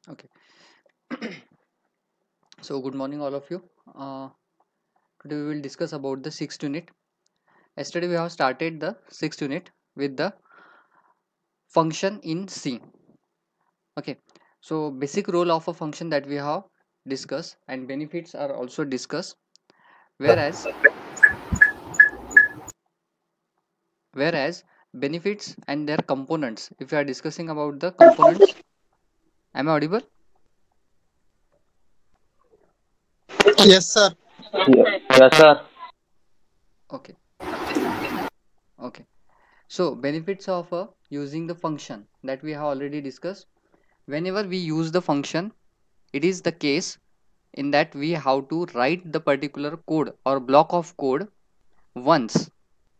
Okay. So good morning, all of you. Uh, Today we will discuss about the sixth unit. Yesterday we have started the sixth unit with the function in C. Okay. So basic role of a function that we have discussed and benefits are also discussed. Whereas whereas benefits and their components. If we are discussing about the components, am I audible? Yes, sir. Yes, sir. Okay. Okay. So benefits of using the function that we have already discussed. Whenever we use the function, it is the case in that we have to write the particular code or block of code once,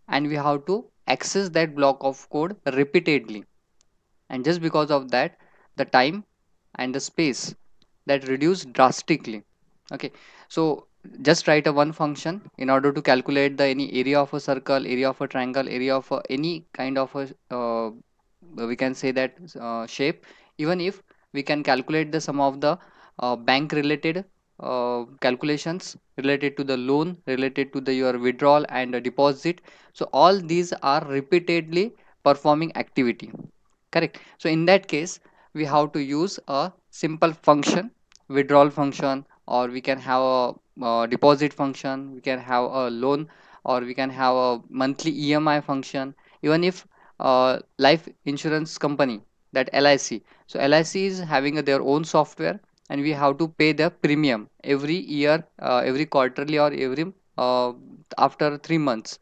and we have to access that block of code repeatedly, and just because of that the time and the space that reduce drastically. Okay, so just write a one function in order to calculate the any area of a circle, area of a triangle, area of any kind of a we can say that shape. Even if we can calculate the sum of the bank related calculations related to the loan, related to the your withdrawal and deposit, so all these are repeatedly performing activity, correct? So in that case we have to use a simple function, withdrawal function, or we can have a deposit function, we can have a loan, or we can have a monthly EMI function. Even if life insurance company, that LIC, so LIC is having their own software, and we have to pay the premium every year, every quarterly, or every after 3 months,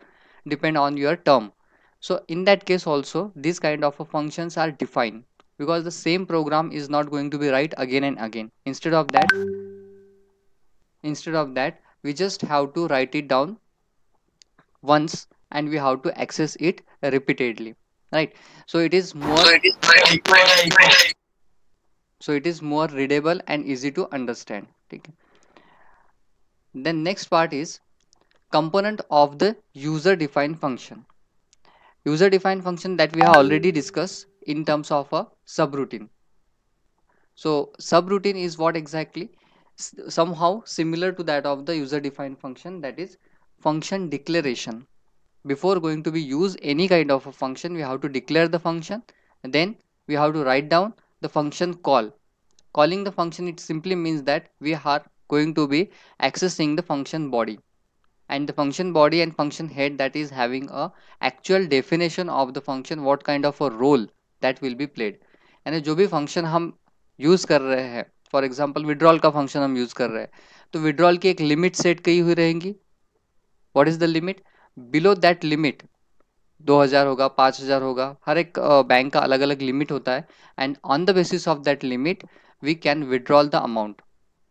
depend on your term. So in that case also these kind of functions are defined, because the same program is not going to be right again and again. Instead of that we just have to write it down once, and we have to access it repeatedly, right? So it is more, readable and easy to understand. Okay. Then next part is component of the user defined function. User defined function that we have already discussed in terms of a subroutine. So subroutine is what exactly? Somehow similar to that of the user defined function, that is function declaration. Before going to be use any kind of a function, we have to declare the function, and then we have to write down the function call. Calling the function, it simply means that we are going to be accessing the function body, and the function body and function head that is having a actual definition of the function, what kind of a role that will be played. यानी जो भी function हम use कर रहे हैं, for example withdrawal का function हम use कर रहे हैं, तो विड्रॉल की एक लिमिट सेट की हुई रहेंगी. What is the limit? Below that limit 2000 होगा, 5000 होगा, हर एक बैंक का अलग अलग लिमिट होता है, and on the basis of that limit we can withdrawal the amount.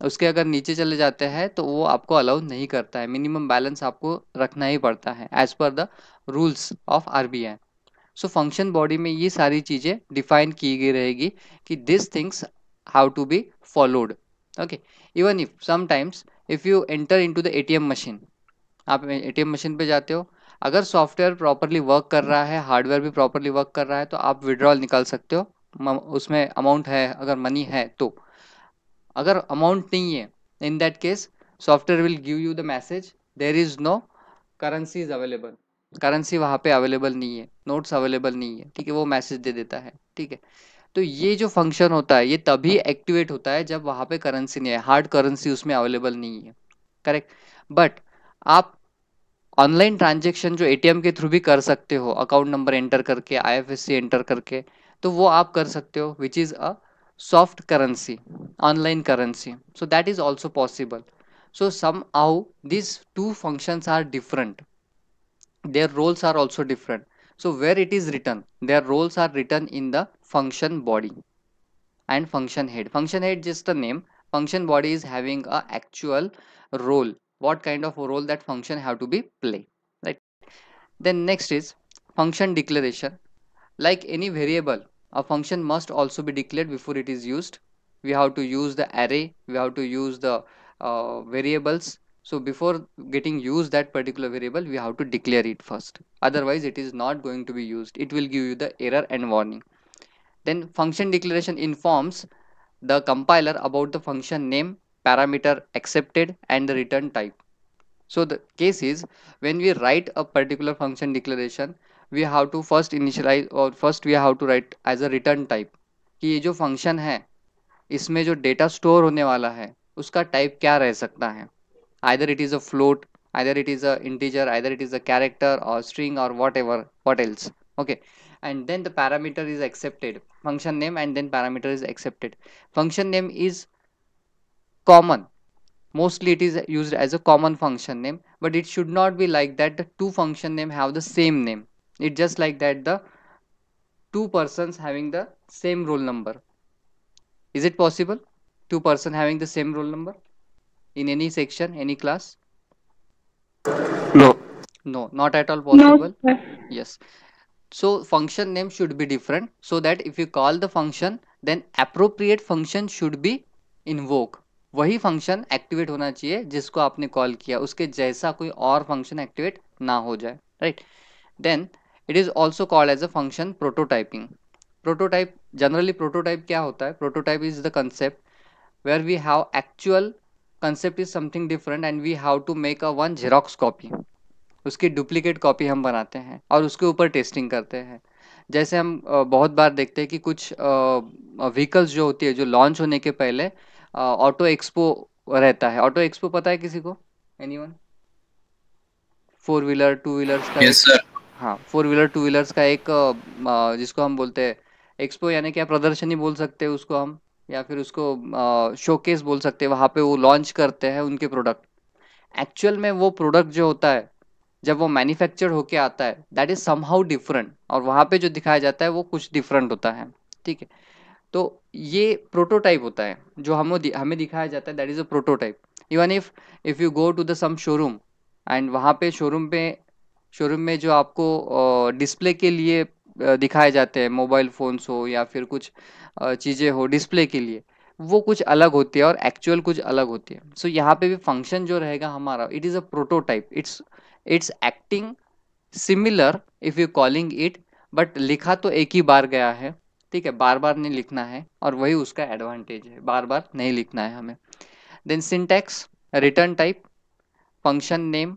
उसके अगर नीचे चले जाते हैं तो वो आपको अलाउ नहीं करता है, मिनिमम बैलेंस आपको रखना ही पड़ता है as per the rules of RBI. So function body में ये सारी चीजें डिफाइन की गई रहेगी कि this things how to be followed. Okay. Even if sometimes if you enter into the ATM machine, आप एटीएम मशीन पे जाते हो, अगर सॉफ्टवेयर प्रॉपरली वर्क कर रहा है, हार्डवेयर भी प्रॉपरली वर्क कर रहा है, तो आप विड्रॉल निकाल सकते हो. उसमें अमाउंट है, अगर मनी है तो. अगर अमाउंट नहीं है, in that case software will give you the message there is no currency is available. Currency वहाँ पे अवेलेबल नहीं है, नोट्स अवेलेबल नहीं है, ठीक है, वो मैसेज दे देता है. ठीक है. तो ये जो फंक्शन होता है ये तभी एक्टिवेट होता है जब वहाँ पे करेंसी नहीं है, हार्ड करेंसी उसमें अवेलेबल नहीं है, करेक्ट. बट आप ऑनलाइन ट्रांजेक्शन जो एटीएम के थ्रू भी कर सकते हो, अकाउंट नंबर एंटर करके, आईएफएससी एंटर करके, तो वो आप कर सकते हो, विच is a soft currency, online currency. So that is also possible. So somehow these two functions are different, their roles are also different. So where it is written, their roles are written in the function body and function head. Function head just a name, function body is having a actual role, what kind of a role that function have to be play, right? Then next is function declaration. Like any variable, a function must also be declared before it is used. We have to use the array, we have to use the variables. So before getting used that particular variable, we have to declare it first. Otherwise, it is not going to be used. It will give you the error and warning. Then function declaration informs the compiler about the function name, parameter accepted, and the return type. So the case is, when we write a particular function declaration, we have to first initialize, or first we have to write as a return type कि ये जो function है इसमें जो data store होने वाला है उसका टाइप क्या रह सकता है. Either it is a float, either it is a integer, either it is a character or string or whatever, what else. Okay, and then the parameter is accepted, function name, and then parameter is accepted. Function name is common, mostly it is used as a common function name, but it should not be like that the two function name have the same name. It just like that the two persons having the same roll number. Is it possible two person having the same roll number in any section, any class? No. No, not at all possible. No, Yes. So function name should be different, so that if you call the function, then appropriate function should be invoke. वही function activate होना चाहिए जिसको आपने call किया, उसके जैसा कोई और फंक्शन एक्टिवेट ना हो जाए, right. Then it is also called as a function prototyping. Prototype, generally prototype क्या होता है? Prototype is the concept where we have actual concept is something different and we have to make a one Xerox copy. उसकी duplicate copy हम बनाते हैं और उसके ऊपर टेस्टिंग करते हैं. जैसे हम बहुत बार देखते हैं कि कुछ व्हीकल्स जो होती है जो लॉन्च होने के पहले ऑटो एक्सपो रहता है. ऑटो एक्सपो पता है किसी को? एनीवन? 4 व्हीलर 2 व्हीलर्स का यस सर. हाँ, 4 व्हीलर 2 व्हीलर्स का एक जिसको हम बोलते हैं एक्सपो, यानी क्या प्रदर्शनी बोल सकते हैं उसको हम, या फिर उसको शोकेस बोल सकते हैं. वहाँ पे वो लॉन्च करते हैं उनके प्रोडक्ट. एक्चुअल में वो प्रोडक्ट जो होता है जब वो मैन्युफैक्चर्ड होके आता है दैट इज समहाउ डिफरेंट, और वहाँ पे जो दिखाया जाता है वो कुछ डिफरेंट होता है, ठीक है. तो ये प्रोटोटाइप होता है जो हमें दिखाया जाता है, that is a prototype. Even if you go to the some showroom and वहाँ पे शोरूम में जो आपको डिस्प्ले के लिए दिखाए जाते हैं, मोबाइल फ़ोन्स हो या फिर कुछ चीज़ें हो डिस्प्ले के लिए, वो कुछ अलग होती है और एक्चुअल कुछ अलग होती है. सो यहाँ पे भी फंक्शन जो रहेगा हमारा, it is a prototype. It's acting similar if you calling it, but लिखा तो एक ही बार गया है, ठीक है, बार बार नहीं लिखना है, और वही उसका एडवांटेज है, बार बार नहीं लिखना है हमें. Then syntax, return type, function name,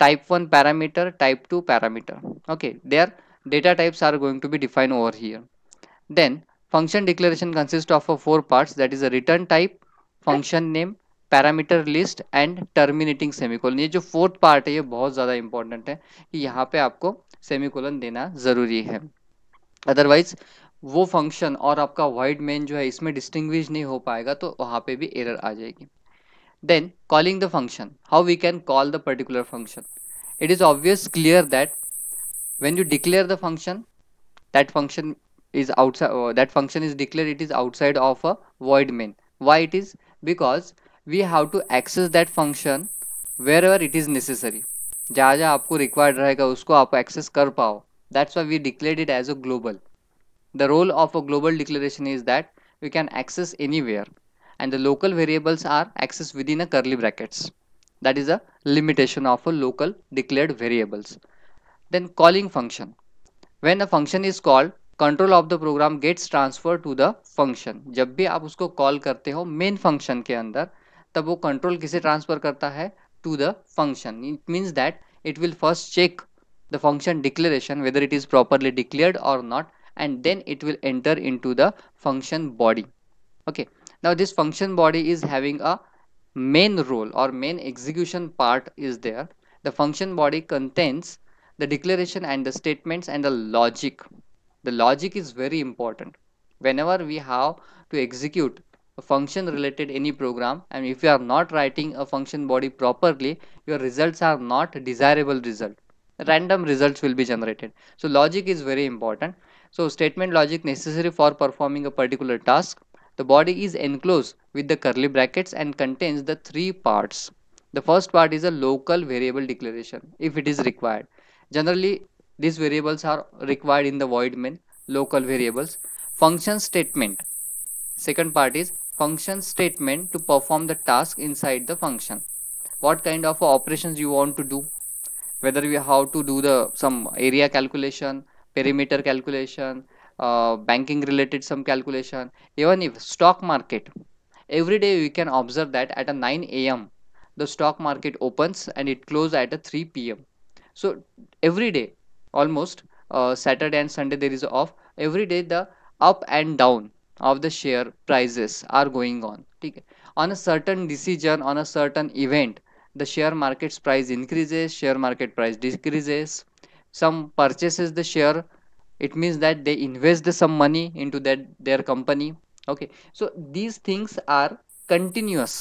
type 1 parameter, type 2 parameter. Okay, their data types are going to be defined over here. Then function declaration consists of 4 parts, that is a return type, function name, parameter list and terminating semicolon. ये जो fourth part है ये बहुत ज़्यादा important है कि यहाँ पे आपको सेमीकोलन देना ज़रूरी है, अदरवाइज वो फंक्शन और आपका वाइड मेन जो है इसमें डिस्टिंग्विश नहीं हो पाएगा, तो वहाँ पे भी एरर आ जाएगी. Then calling the function, how we can call the particular function. It is obvious clear that when you declare the function, that function is outside, that function is declared, it is outside of a void main. Why it is? Because we have to access that function wherever it is necessary. जहाँ जहाँ आपको required रहेगा उसको आप access कर पाओ. That's why we declared it as a global. The role of a global declaration is that we can access anywhere, and the local variables are accessed within a curly brackets. That is a limitation of a local declared variables. Then calling function. When a function is called, control of the program gets transferred to the function. जब भी आप उसको call करते हो main function के अंदर, तब वो कंट्रोल किसे ट्रांसफर करता है? To the function. It means that it will first check the function declaration whether it is properly declared or not, and then it will enter into the function body. Okay, now this function body is having a main role or main execution part is there. The function body contains the declaration and the statements and the logic. The logic is very important whenever we have to execute a function related any program, and if you are not writing a function body properly, your results are not desirable result, random results will be generated. So logic is very important. So statement logic necessary for performing a particular task. The body is enclosed with the curly brackets and contains the 3 parts. The first part is a local variable declaration if it is required. Generally these variables are required in the void main, local variables. Function statement, second part is function statement to perform the task inside the function. What kind of operations you want to do, whether we have to do the some area calculation, perimeter calculation, banking related some calculation, even if stock market, every day we can observe that at a 9 a.m. the stock market opens and it closes at a 3 p.m. So every day, almost Saturday and Sunday there is off. Every day the up and down of the share prices are going on. Okay? On a certain decision, on a certain event, the share market's price increases, share market price decreases. Some purchases the share, it means that they invest some money into that their company. Okay, so these things are continuous.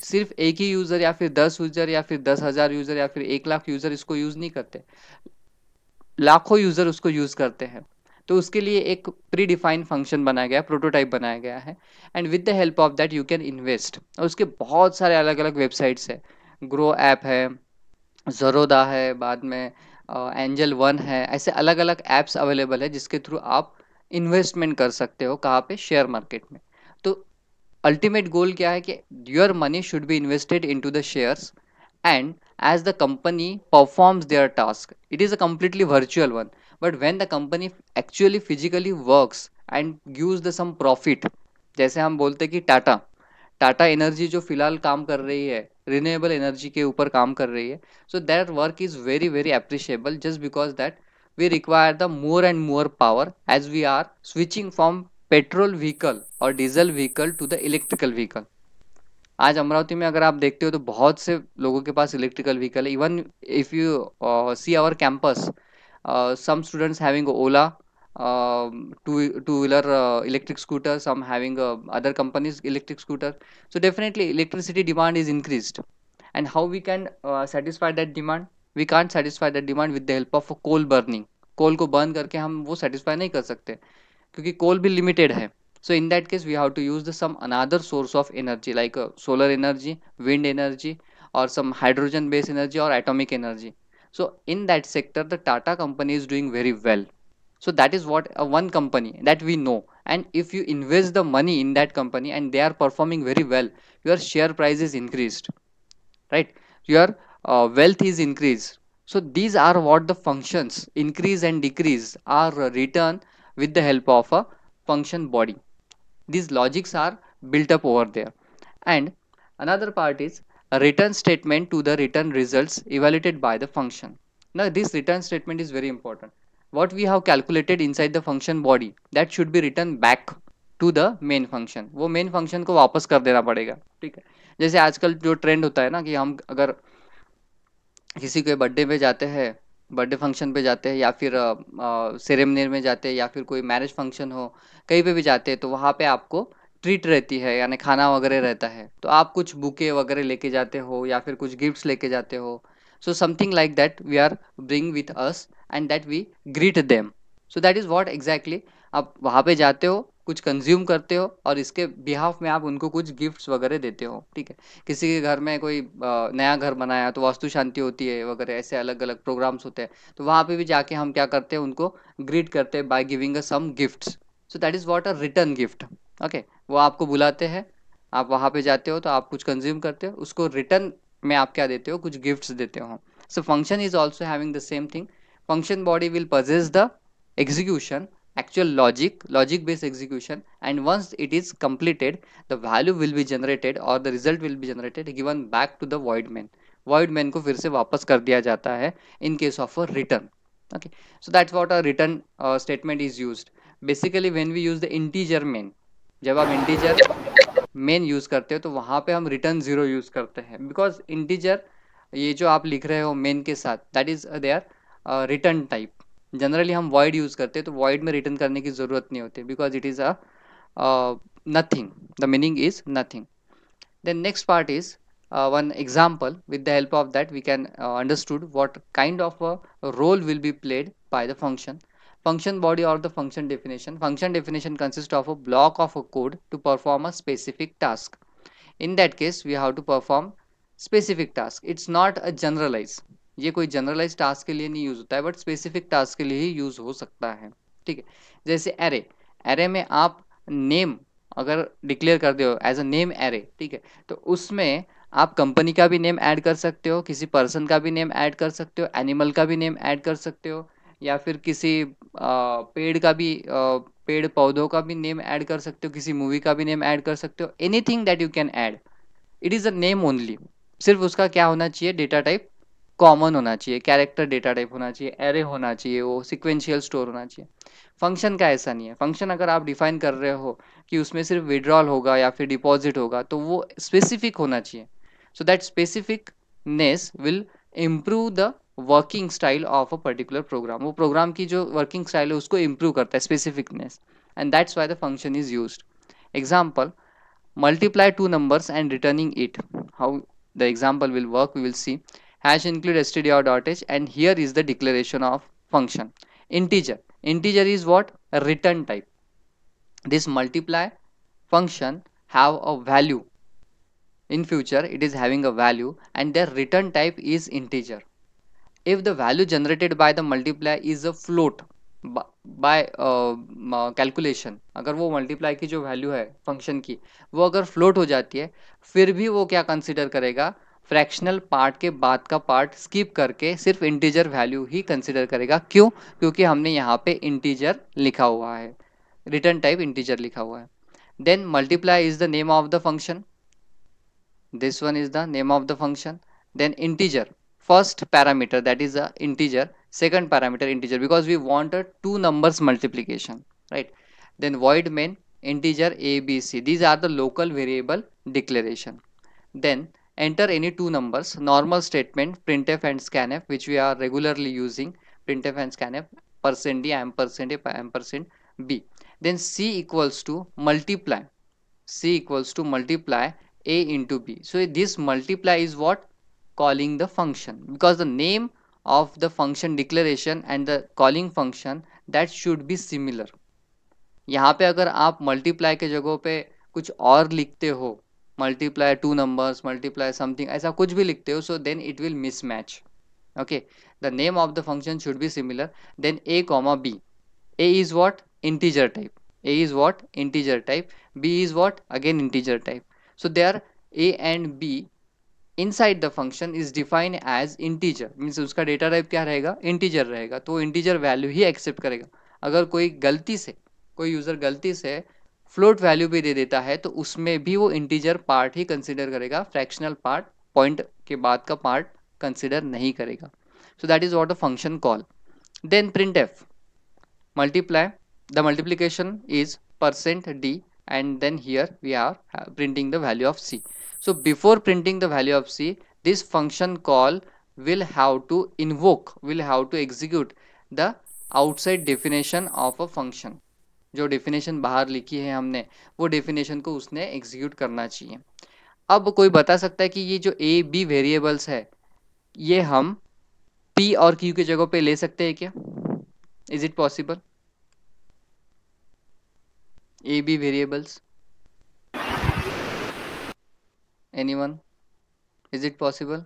सिर्फ एक ही user या फिर 10 user या फिर 10,000 user या फिर 1 lakh user इसको use नहीं करते, लाखों यूजर उसको यूज करते हैं. तो उसके लिए एक प्री डिफाइंड फंक्शन बनाया गया है, प्रोटोटाइप बनाया गया है, and with the help of that you can invest. और उसके बहुत सारे अलग अलग वेबसाइट्स है. ग्रो ऐप है, ज़रोदा है, बाद में एंजल वन है, ऐसे अलग अलग ऐप्स अवेलेबल है जिसके थ्रू आप इन्वेस्टमेंट कर सकते हो. कहाँ पे? शेयर मार्केट में. तो अल्टीमेट गोल क्या है कि your money should be invested into the shares, and as the company performs their task, it is a completely virtual one, but when the company actually physically works and gives the some profit, जैसे हम बोलते हैं कि Tata Tata energy जो फिलहाल काम कर रही है रिन्यूएबल एनर्जी के ऊपर काम कर रही है, so that work is very very appreciable just because that we require the more and more power as we are switching from petrol vehicle or diesel vehicle to the electrical vehicle. आज अमरावती में अगर आप देखते हो तो बहुत से लोगों के पास इलेक्ट्रिकल व्हीकल है. Even if you see our campus, some students having ola, two wheeler electric scooter, some having other companies electric scooter. So definitely electricity demand is increased, and how we can satisfy that demand? We can't satisfy that demand with the help of coal burning. कोल को burn करके हम वो satisfy नहीं कर सकते क्योंकि कोल भी limited है. So in that case we have to use some another source of energy like solar energy, wind energy, or some hydrogen based energy or atomic energy. So in that sector the Tata company is doing very well. So that is what one company that we know, and if you invest the money in that company and they are performing very well, your share price is increased, right? Your wealth is increased. So these are what the functions increase and decrease are written with the help of a function body. These logics are built up over there. And another part is a return statement to the return results evaluated by the function. Now this return statement is very important. What we have calculated inside the function body, that should be written back to the main function. वो main function को वापस कर देना पड़ेगा. ठीक है, जैसे आजकल जो ट्रेंड होता है ना कि हम अगर किसी के बर्थडे पे जाते हैं, बर्थडे फंक्शन पे जाते हैं, या फिर सेरेमनी में जाते हैं, या फिर कोई मैरिज फंक्शन हो, कहीं पे भी जाते हैं, तो वहाँ पे आपको ट्रीट रहती है यानी खाना वगैरह रहता है, तो आप कुछ बुके वगैरह लेके जाते हो या फिर कुछ गिफ्ट्स लेके जाते हो. So something like that we are bring with us and that we greet them. So that is what exactly आप वहाँ पे जाते हो, कुछ कंज्यूम करते हो और इसके बिहाफ में आप उनको कुछ गिफ्ट्स वगैरह देते हो. ठीक है, किसी के घर में कोई नया घर बनाया तो वास्तु शांति होती है वगैरह, ऐसे अलग अलग प्रोग्राम्स होते हैं, तो वहाँ पे भी जाके हम क्या करते हैं, उनको ग्रीट करते हैं by giving some gifts. So that is what a return gift. Okay, वो आपको बुलाते हैं, आप वहाँ पे जाते हो तो आप कुछ कंज्यूम करते हो, उसको रिटर्न में आप क्या देते हो, कुछ गिफ्ट्स देते हो. So function is also having the same thing. Function body will possess the execution, actual logic based execution, and once it is completed the value will be generated or the result will be generated given back to the void main को फिर से वापस कर दिया जाता है in case of a return. Okay, so that's what a return statement is used. Basically when we use the integer main, जब आप integer main यूज करते हो तो वहाँ पे हम return 0 यूज करते हैं, because integer ये जो आप लिख रहे हो main के साथ, that is their return type. Generally हम void यूज करते हैं तो void में रिटर्न करने की जरूरत नहीं होती, because it is a nothing, the meaning is nothing. Then next part is one example. With the help of that we can understood what kind of a role will be played by the function body or the function definition. Function definition consists of a block of a code to perform a specific task. In that case we have to perform specific task. It's not a generalize, ये कोई generalise task के लिए नहीं use होता है, but specific task के लिए ही use हो सकता है. ठीक है, जैसे एरे में आप नेम अगर डिक्लेयर कर दो एज अ नेम एरे, ठीक है, तो उसमें आप कंपनी का भी नेम ऐड कर सकते हो, किसी पर्सन का भी नेम ऐड कर सकते हो, एनिमल का भी नेम ऐड कर सकते हो, या फिर किसी पेड़ का भी पेड़ पौधों का भी नेम ऐड कर सकते हो, किसी मूवी का भी नेम ऐड कर सकते हो, anything that you can add, it is a name only. सिर्फ उसका क्या होना चाहिए, डेटा टाइप कॉमन होना चाहिए, कैरेक्टर डेटा टाइप होना चाहिए, एरे होना चाहिए, वो सिक्वेंशियल स्टोर होना चाहिए। फंक्शन का ऐसा नहीं है। फंक्शन अगर आप डिफाइन कर रहे हो कि उसमें सिर्फ विड्रॉल होगा या फिर डिपॉजिट होगा, तो वो स्पेसिफिक होना चाहिए। So that specificness will improve the working style of a particular program. वो प्रोग्राम की जो वर्किंग स्टाइल है उसको इम्प्रूव करता है, specificness, and that's why the function is used. Example, multiply two numbers and returning it. How the example will work, we will see. Hash include str.h, and here is the declaration of function. Integer is what? A return type. This multiply function have a value. In future it is having a value and their return type is integer. If the value generated by the multiply is a float by calculation, अगर वो multiply की जो value है function की वो अगर float हो जाती है, फिर भी वो क्या कंसिडर करेगा, फ्रैक्शनल पार्ट के बाद का पार्ट स्किप करके सिर्फ इंटीजर वैल्यू ही कंसिडर करेगा। क्यों? क्योंकि हमने यहाँ पे इंटीजर लिखा हुआ है, रिटर्न टाइप इंटीजर लिखा हुआ है। Then multiply is the name of the function, this one is the name of the function. Then integer, first parameter that is a integer, second parameter integer, because we want a two numbers multiplication, right? Then void main, integer a b c, these are the local variable declaration. Then enter any two numbers, normal statement printf and scanf, which we are regularly using, printf and scanf, %d, ampersand a, ampersand b. Then c equals to multiply, c equals to multiply a into b. So this multiply is what? Calling the function, because the name of the function declaration and the calling function that should be similar. यहाँ पे अगर आप multiply के जगह पे कुछ और लिखते हो, multiply two numbers, multiply something, ऐसा कुछ भी लिखते हो, so then it will mismatch. Okay, the name of the function should be similar. Then a comma b. A is what? Integer type. A is what? Integer type. B is what? Again integer type. So there a and b inside the function is defined as integer, means उसका data type क्या रहेगा? Integer रहेगा, तो integer value ही accept करेगा। अगर कोई गलती से, कोई यूज़र गलती से फ्लोट वैल्यू भी दे देता है तो उसमें भी वो इंटीजर पार्ट ही कंसिडर करेगा, फ्रैक्शनल पार्ट, पॉइंट के बाद का पार्ट कंसिडर नहीं करेगा। So that is what a function call. Then printf, multiply, the multiplication is %d, and then here we are printing the value of c. So before printing the value of c, this function call will have to invoke, will have to execute the outside definition of a function. जो definition बाहर लिखी है हमने, वो definition को उसने execute करना चाहिए. अब कोई बता सकता है कि ये जो ए बी वेरिएबल्स है ये हम पी और क्यू की जगह पे ले सकते हैं क्या? Is it possible? A b variables, anyone? Is it possible?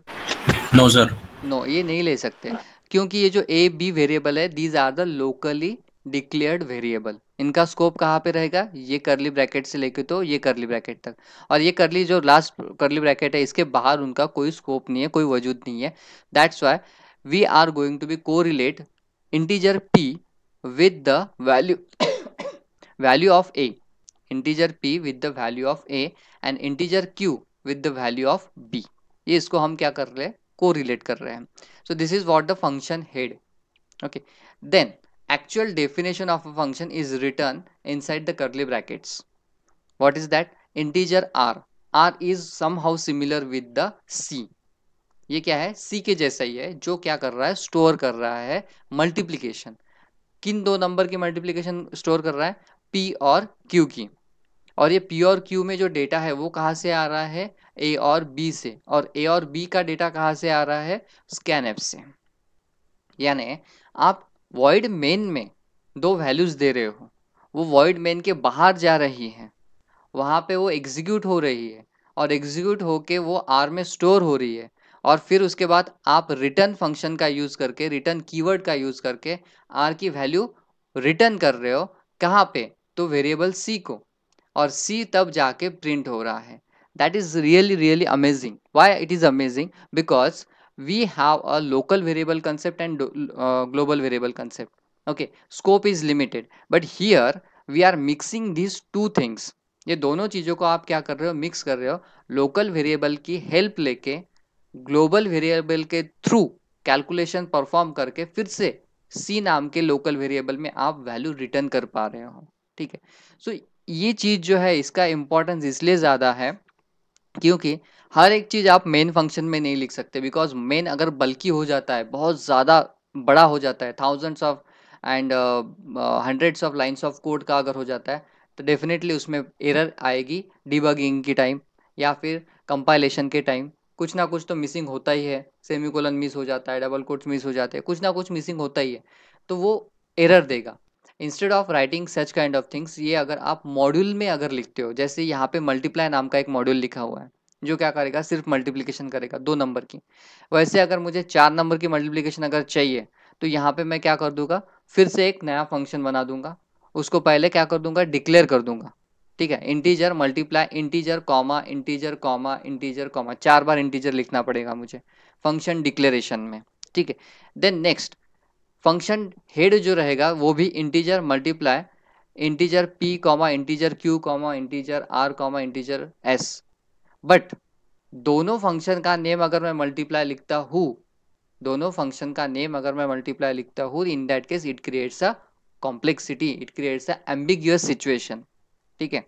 No sir. No, ये नहीं ले सकते, क्योंकि ये जो ए बी वेरिएबल है, these are the locally declared variable. इनका स्कोप कहाँ पे रहेगा? ये करली ब्रैकेट से लेके तो ये करली ब्रैकेट तक, और ये करली जो लास्ट करली ब्रैकेट है इसके बाहर उनका कोई स्कोप नहीं है, कोई वजूद नहीं है. That's why we are going to be correlate integer p with the value of a, integer p with the value of a, and integer q with the value of b. ये इसको हम क्या कर रहे हैं? कोरिलेट कर रहे हैं. so this is what the function head. okay, then actual definition of a function is written inside the curly brackets. What is that? Integer r is somehow similar with the c. ये क्या है? c के जैसा ही है, जो क्या कर रहा है? स्टोर कर रहा है मल्टीप्लीकेशन. किन दो नंबर की मल्टीप्लीकेशन स्टोर कर रहा है? p और q की. और ये p और q में जो डेटा है वो कहाँ से आ रहा है? a और b से. और a और b का डेटा कहाँ से आ रहा है? scanf से. यानी आप void main में दो वैल्यूज दे रहे हो, वो void main के बाहर जा रही है, वहाँ पे वो एग्जीक्यूट हो रही है, और एग्जीक्यूट होके वो r में स्टोर हो रही है, और फिर उसके बाद आप रिटर्न फंक्शन का यूज करके, रिटर्न कीवर्ड का यूज करके r की वैल्यू रिटर्न कर रहे हो. कहाँ पे? तो वेरिएबल c को, और c तब जाके प्रिंट हो रहा है. That is really really amazing. Why it is amazing? Because we have a local variable concept and global variable concept. Okay, scope is limited, but here we are mixing these two things. ये दोनों चीजों को आप क्या कर रहे हो, mix कर रहे हो, लोकल वेरिएबल की हेल्प लेके ग्लोबल वेरिएबल के थ्रू कैलकुलेशन परफॉर्म करके फिर से सी नाम के लोकल वेरिएबल में आप वैल्यू रिटर्न कर पा रहे हो. ठीक है, सो ये चीज जो है इसका इंपॉर्टेंस इसलिए ज्यादा है क्योंकि हर एक चीज आप मेन फंक्शन में नहीं लिख सकते, बिकॉज मेन अगर बल्कि हो जाता है, बहुत ज्यादा बड़ा हो जाता है, thousands of and hundreds of lines of code का अगर हो जाता है, तो डेफिनेटली उसमें एरर आएगी डिबगिंग की टाइम या फिर कंपाइलेशन के टाइम. कुछ ना कुछ तो मिसिंग होता ही है, सेमीकोलन मिस हो जाता है, डबल कोट्स मिस हो जाते हैं, कुछ ना कुछ मिसिंग होता ही है, तो वो एरर देगा. Instead of writing such kind of things, ये अगर आप मॉड्यूल में अगर लिखते हो, जैसे यहाँ पे मल्टीप्लाई नाम का एक मॉड्यूल लिखा हुआ है जो क्या करेगा, सिर्फ मल्टीप्लिकेशन करेगा 2 नंबर की. वैसे अगर मुझे 4 नंबर की मल्टीप्लिकेशन अगर चाहिए, तो यहाँ पे मैं क्या कर दूंगा, फिर से एक नया फंक्शन बना दूंगा, उसको पहले क्या कर दूंगा, डिक्लेयर कर दूंगा. ठीक है, integer multiply integer comma integer comma integer comma, 4 बार इंटीजर लिखना पड़ेगा मुझे फंक्शन डिक्लेरेशन में. ठीक है, देन नेक्स्ट फंक्शन हेड जो रहेगा वो भी integer multiply integer p comma integer q comma integer r comma integer s. But दोनों फंक्शन का नेम अगर मैं मल्टीप्लाई लिखता हूँ, दोनों फंक्शन का नेम अगर मैं मल्टीप्लाई लिखता हूँ, इन that case it creates a complexity, it creates a ambiguous situation. ठीक है,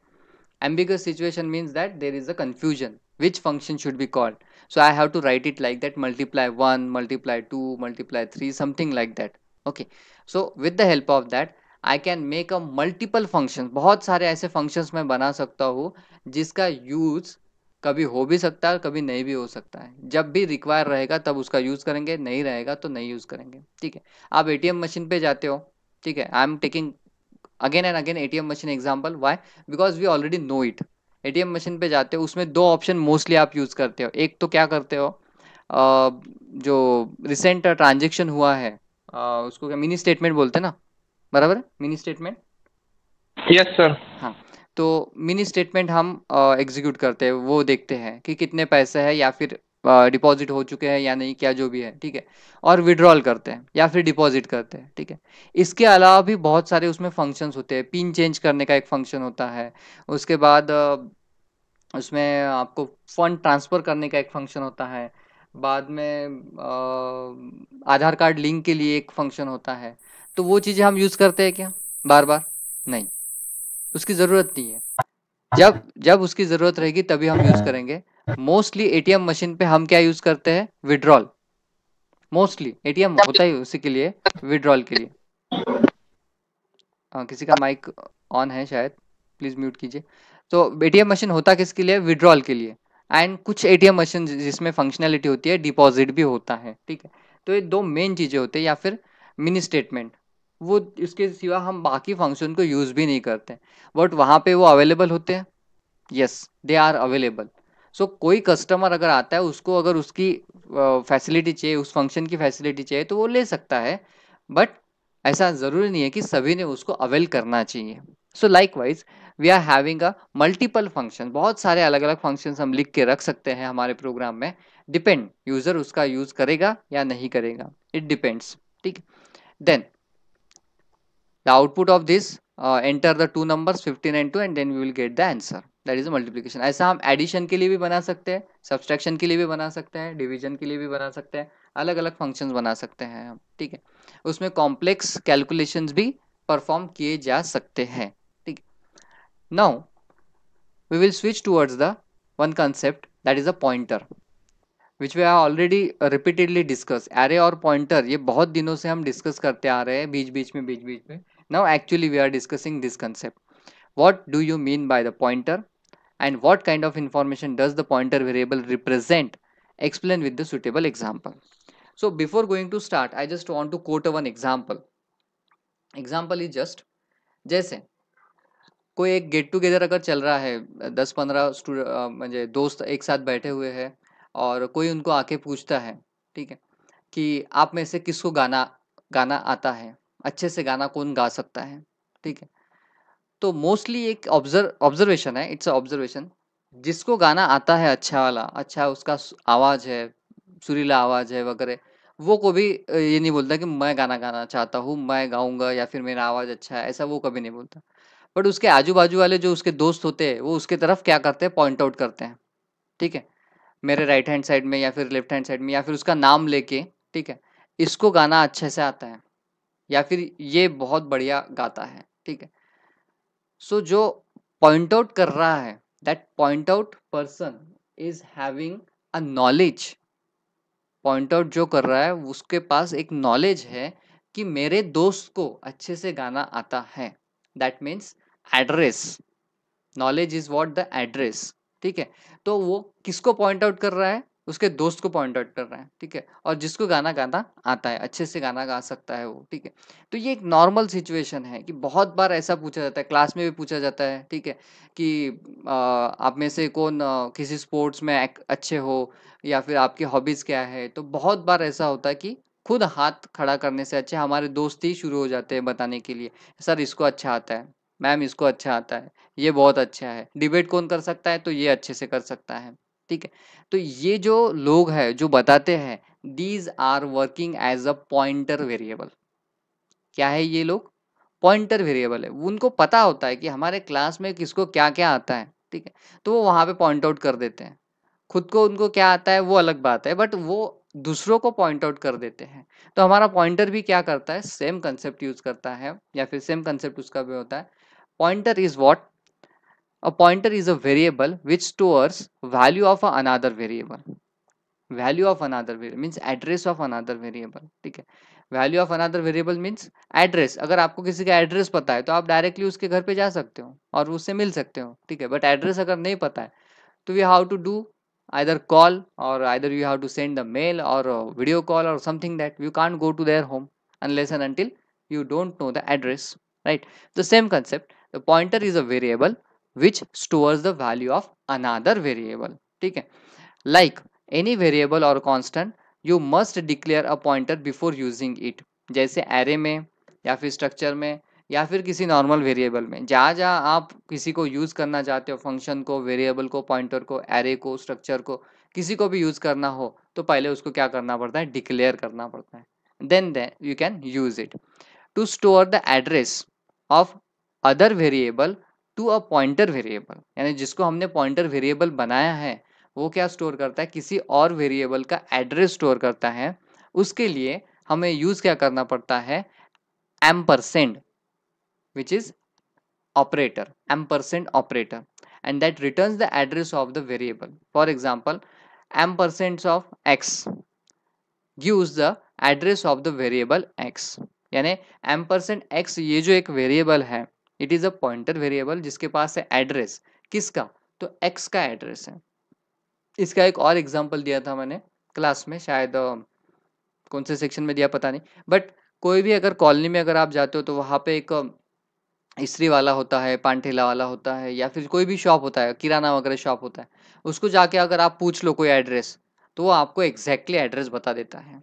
ambiguous situation means that there is a confusion which function should be called. So I have to write it like that, multiply 1 multiply 2 multiply 3, something like that. Okay, so with the help of that I can make a multiple functions. बहुत सारे ऐसे functions मैं बना सकता हूँ जिसका use कभी हो भी सकता है, कभी नहीं भी हो सकता है. जब भी रिक्वायर रहेगा तब उसका यूज करेंगे, नहीं रहेगा तो नहीं यूज करेंगे. ठीक है, आप एटीएम मशीन पे जाते हो. ठीक है, I am taking again and again ATM machine example. Why? Because we already know it. ATM machine पे जाते हो, उसमें 2 ऑप्शन मोस्टली आप यूज करते हो. एक तो क्या करते हो, जो रिसेंट ट्रांजेक्शन हुआ है, उसको क्या मिनी स्टेटमेंट बोलते हैं ना, बराबर है, मिनी स्टेटमेंट. Yes sir. हाँ, तो मिनी स्टेटमेंट हम एग्जीक्यूट करते हैं, वो देखते हैं कि कितने पैसे हैं या फिर डिपॉजिट हो चुके हैं या नहीं, क्या जो भी है. ठीक है, और विड्रॉल करते हैं या फिर डिपॉजिट करते हैं. ठीक है, इसके अलावा भी बहुत सारे उसमें फंक्शंस होते हैं. पिन चेंज करने का एक फंक्शन होता है, उसके बाद उसमें आपको फंड ट्रांसफर करने का एक फंक्शन होता है, बाद में आधार कार्ड लिंक के लिए एक फंक्शन होता है. तो वो चीज़ें हम यूज़ करते हैं क्या बार बार? नहीं, उसकी ज़रूरत नहीं है. जब जब उसकी ज़रूरत रहेगी तभी हम यूज़ करेंगे. मोस्टली एटीएम मशीन पे हम क्या यूज़ करते हैं, विड्रॉल. मोस्टली एटीएम होता ही उसी के लिए, विड्रॉल के लिए. किसी का माइक ऑन है शायद, प्लीज़ म्यूट कीजिए. तो एटीएम मशीन होता किसके लिए, विड्रॉल के लिए. एंड कुछ एटीएम मशीन जिसमें फंक्शनैलिटी होती है डिपॉजिट भी होता है. ठीक है, तो ये 2 मेन चीज़ें होती है, या फिर मिनी स्टेटमेंट. वो इसके सिवा हम बाकी फंक्शन को यूज़ भी नहीं करते, बट वहाँ पे वो अवेलेबल होते हैं. Yes, they are available. So कोई कस्टमर अगर आता है, उसको अगर उसकी फैसिलिटी चाहिए, उस फंक्शन की फैसिलिटी चाहिए, तो वो ले सकता है. बट ऐसा ज़रूरी नहीं है कि सभी ने उसको अवेल करना चाहिए. So likewise we are having a multiple function. बहुत सारे अलग अलग फंक्शन हम लिख के रख सकते हैं हमारे प्रोग्राम में. डिपेंड यूज़र उसका यूज़ करेगा या नहीं करेगा, इट डिपेंड्स. ठीक है, then the output of this, enter the 2 numbers 15 and 2 and then we will get the answer, that is multiplication. ऐसा हम एडिशन के लिए भी बना सकते हैं, सब्सट्रैक्शन के लिए भी बना सकते हैं, डिवीजन के लिए भी बना सकते हैं, अलग अलग फंक्शंस बना सकते हैं हम. ठीक है, उसमें कॉम्प्लेक्स कैलकुलेशंस भी परफॉर्म किए जा सकते हैं. ठीक है, now we will switch towards the one concept, that is a pointer, which we have already repeatedly discuss. Array और पॉइंटर ये बहुत दिनों से हम डिस्कस करते आ रहे हैं, बीच बीच में. Now actually we are discussing this concept. What do you mean by the pointer and what kind of information does the pointer variable represent? Explain with the suitable example. So before going to start, I just want to quote one example. Example is just जैसे कोई एक get together अगर चल रहा है, 10-15 म्हणजे दोस्त एक साथ बैठे हुए हैं और कोई उनको आके पूछता है, ठीक है, कि आप में से किसको गाना गाना आता है, अच्छे से गाना कौन गा सकता है. ठीक है, तो मोस्टली एक ऑब्जर्वेशन है, इट्स ऑब्जर्वेशन, जिसको गाना आता है अच्छा वाला, अच्छा उसका आवाज़ है, सुरीला आवाज़ है वगैरह, वो को भी ये नहीं बोलता कि मैं गाना गाना चाहता हूँ, मैं गाऊँगा या फिर मेरा आवाज़ अच्छा है, ऐसा वो कभी नहीं बोलता। बट उसके आजू-बाजू वाले जो उसके दोस्त होते हैं, वो उसके तरफ क्या करते हैं, पॉइंट आउट करते हैं, ठीक है? मेरे राइट हैंड साइड में या फिर लेफ्ट हैंड साइड में या फिर उसका नाम लेके, ठीक है? इसको गाना अच्छे से आता है या फिर ये बहुत बढ़िया गाता है, ठीक है? सो जो पॉइंट आउट कर रहा है, that point out person is having a knowledge. Point out जो कर रहा है उसके पास एक नॉलेज है कि मेरे दोस्त को अच्छे से गाना आता है। That means address, knowledge is what the address, ठीक है? तो वो किसको पॉइंट आउट कर रहा है, उसके दोस्त को पॉइंट आउट कर रहा है, ठीक है? और जिसको गाना गाना आता है, अच्छे से गाना गा सकता है वो, ठीक है? तो ये एक नॉर्मल सिचुएशन है कि बहुत बार ऐसा पूछा जाता है, क्लास में भी पूछा जाता है, ठीक है? कि आप में से कौन किसी स्पोर्ट्स में अच्छे हो या फिर आपकी हॉबीज क्या है। तो बहुत बार ऐसा होता है कि खुद हाथ खड़ा करने से अच्छे हमारे दोस्त ही शुरू हो जाते हैं बताने के लिए, सर इसको अच्छा आता है, मैम इसको अच्छा आता है, ये बहुत अच्छा है। डिबेट कौन कर सकता है, तो ये अच्छे से कर सकता है, ठीक है? तो ये जो लोग हैं जो बताते हैं, these are working as a pointer variable. क्या है ये लोग? पॉइंटर वेरिएबल है। उनको पता होता है कि हमारे क्लास में किसको क्या क्या आता है, ठीक है? तो वो वहां पे पॉइंट आउट कर देते हैं। खुद को उनको क्या आता है वो अलग बात है, बट वो दूसरों को पॉइंट आउट कर देते हैं। तो हमारा पॉइंटर भी क्या करता है, सेम कंसेप्ट यूज करता है या फिर सेम कंसेप्ट उसका भी होता है। Pointer is what? A pointer is a variable which stores value of another variable. Value of another variable means address of another variable, ठीक है? Value of another variable means address। अगर आपको किसी का एड्रेस पता है तो आप डायरेक्टली उसके घर पे जा सकते हो और उससे मिल सकते हो, ठीक है? बट एड्रेस अगर नहीं पता है तो we have to do either call or either you have to send a mail or a video call or something, that you can't go to their home unless and until you don't know the address, right? The same concept, the pointer is a variable which stores the value of another variable, ठीक है? Like any variable or constant you must declare a pointer before using it। जैसे array में या फिर structure में या फिर किसी नॉर्मल वेरिएबल में, जहाँ जहाँ आप किसी को यूज करना चाहते हो, फंक्शन को, वेरिएबल को, पॉइंटर को, एरे को, स्ट्रक्चर को, किसी को भी यूज करना हो तो पहले उसको क्या करना पड़ता है, डिक्लेयर करना पड़ता है। Then you can use it to store the address of other variable to a pointer variable. यानी जिसको हमने पॉइंटर वेरिएबल बनाया है वो क्या स्टोर करता है, किसी और वेरिएबल का एड्रेस स्टोर करता है। उसके लिए हमें यूज क्या करना पड़ता है, ampersand, which is operator, ampersand operator, and that returns the address of the variable. For example, ampersand of x gives the address of the variable x। यानी ampersand x ये जो एक वेरिएबल है, it is a pointer variable जिसके पास है address, किसका, तो x का एड्रेस है। इसका एक और एग्जांपल दिया था मैंने क्लास में, शायद कौन से सेक्शन में दिया पता नहीं, बट कोई भी अगर कॉलोनी में अगर आप जाते हो तो वहां पे एक इस्त्री वाला होता है, पान ठेला वाला होता है या फिर कोई भी शॉप होता है, किराना वगैरह शॉप होता है, उसको जाके अगर आप पूछ लो कोई एड्रेस तो वो आपको एग्जैक्टली एड्रेस बता देता है,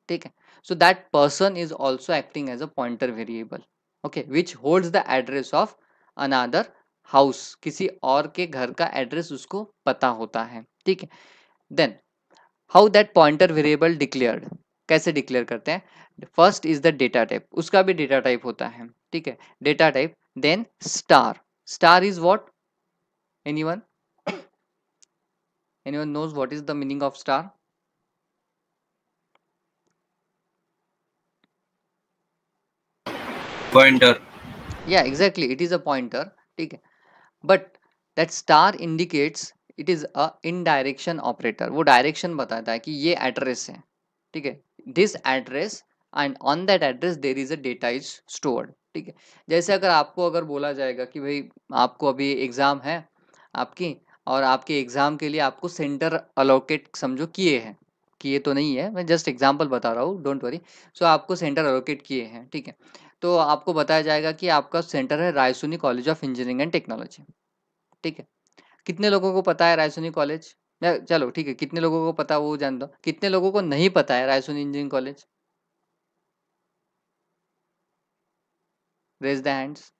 ठीक है? So that person is also acting as a pointer variable, okay, which holds the address of another house. किसी और के घर का एड्रेस उसको पता होता है, ठीक है? Then how that pointer variable declared, कैसे डिक्लेयर करते हैं? First is the data type, उसका भी डेटा टाइप होता है, ठीक है? Data type, then star. Star is what? Anyone? Anyone knows what is the meaning of star? Pointer. या exactly, it is a pointer, ठीक है? But that star indicates it is a indirection operator. वो direction बताता है कि ये address है, ठीक है? This address and on that address there is a data is stored, ठीक है? जैसे अगर आपको अगर बोला जाएगा कि भाई आपको अभी एग्जाम है आपकी, और आपके एग्जाम के लिए आपको सेंटर अलोकेट समझो किए हैं, किए तो नहीं है, मैं जस्ट एग्जांपल बता रहा हूँ, डोंट वरी। सो आपको सेंटर अलोकेट किए हैं, ठीक है? तो आपको बताया जाएगा कि आपका सेंटर है Raisoni college of engineering and technology, ठीक है? कितने लोगों को पता है रायसोनी कॉलेज? चलो ठीक है, कितने लोगों को पता वो जान दो, कितने लोगों को नहीं पता है Raisoni engineering college? Raise the hands.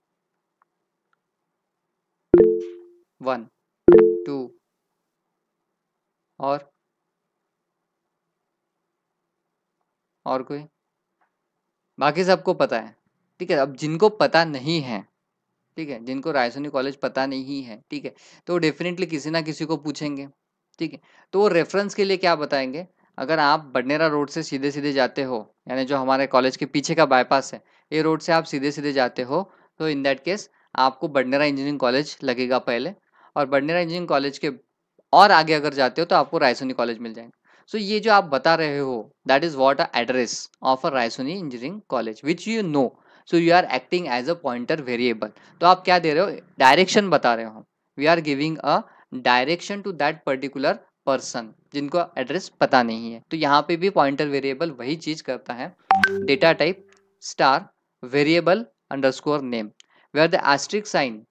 1 2 और और कोई? बाकी सबको पता है, ठीक है। अब जिनको पता नहीं है, ठीक है, जिनको रायसोनी कॉलेज पता नहीं है, ठीक है, तो डेफिनेटली किसी ना किसी को पूछेंगे, ठीक है। तो वो रेफरेंस के लिए क्या बताएंगे, अगर आप बडनेरा रोड से सीधे सीधे जाते हो, यानी जो हमारे कॉलेज के पीछे का बाईपास है, ये रोड से आप सीधे सीधे जाते हो, तो इन दैट केस आपको बडनेरा इंजीनियरिंग कॉलेज लगेगा पहले, और बडनेरा इंजीनियरिंग कॉलेज के और आगे अगर जाते हो तो आपको रायसोनी कॉलेज मिल जाएगा। सो ये जो आप बता रहे हो, that is what a address of a Raisoni engineering college which you know, so you are acting as a pointer variable. तो आप क्या दे रहे हो, डायरेक्शन बता रहे हो, we are giving a direction to that particular person जिनको एड्रेस पता नहीं है। तो यहाँ पे भी पॉइंटर वेरिएबल वही चीज करता है, data type star variable underscore name, where the asterisk sign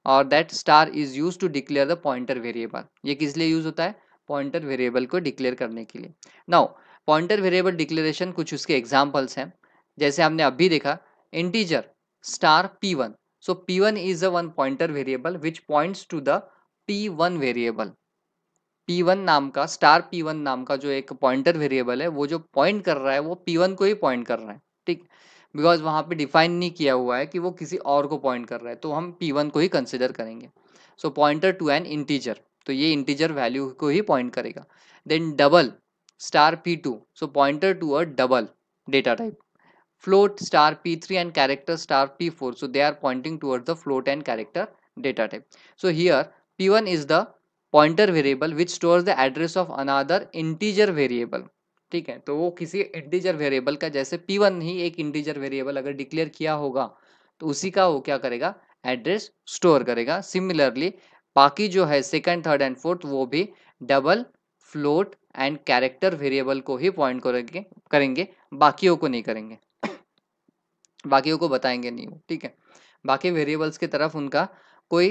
और that star is use to declare the pointer variable. ये किस लिए यूज होता है, पॉइंटर वेरिएबल को डिक्लेयर करने के लिए। नाउ पॉइंटर वेरिएबल डिक्लेरेशन कुछ उसके एग्जांपल्स हैं, जैसे हमने अभी देखा integer star p1, so p1 is a one pointer variable which points to the p1 variable। p1 नाम का स्टार p1 नाम का जो एक पॉइंटर वेरिएबल है, वो जो पॉइंट कर रहा है वो p1 को ही पॉइंट कर रहा है, ठीक, बिकॉज वहां पे डिफाइन नहीं किया हुआ है कि वो किसी और को पॉइंट कर रहा है, तो हम p1 को ही कंसिडर करेंगे। So pointer to an integer, तो ये इंटीजर वैल्यू को ही पॉइंट करेगा। Then double star p2, so pointer to a double data type. float star p3 and character star p4, so they are pointing towards the float and character data type। So here p1 is the pointer variable which stores the address of another integer variable, ठीक है। तो वो किसी integer variable का, जैसे p1 ही एक integer variable अगर declare किया होगा तो उसी का वो क्या करेगा, एड्रेस स्टोर करेगा। सिमिलरली बाकी जो है सेकंड थर्ड एंड फोर्थ वो भी double float and character variable को ही पॉइंट करेंगे, बाकियों को नहीं करेंगे, बाकियों को बताएंगे नहीं वो, ठीक है। बाकी वेरिएबल्स की तरफ उनका कोई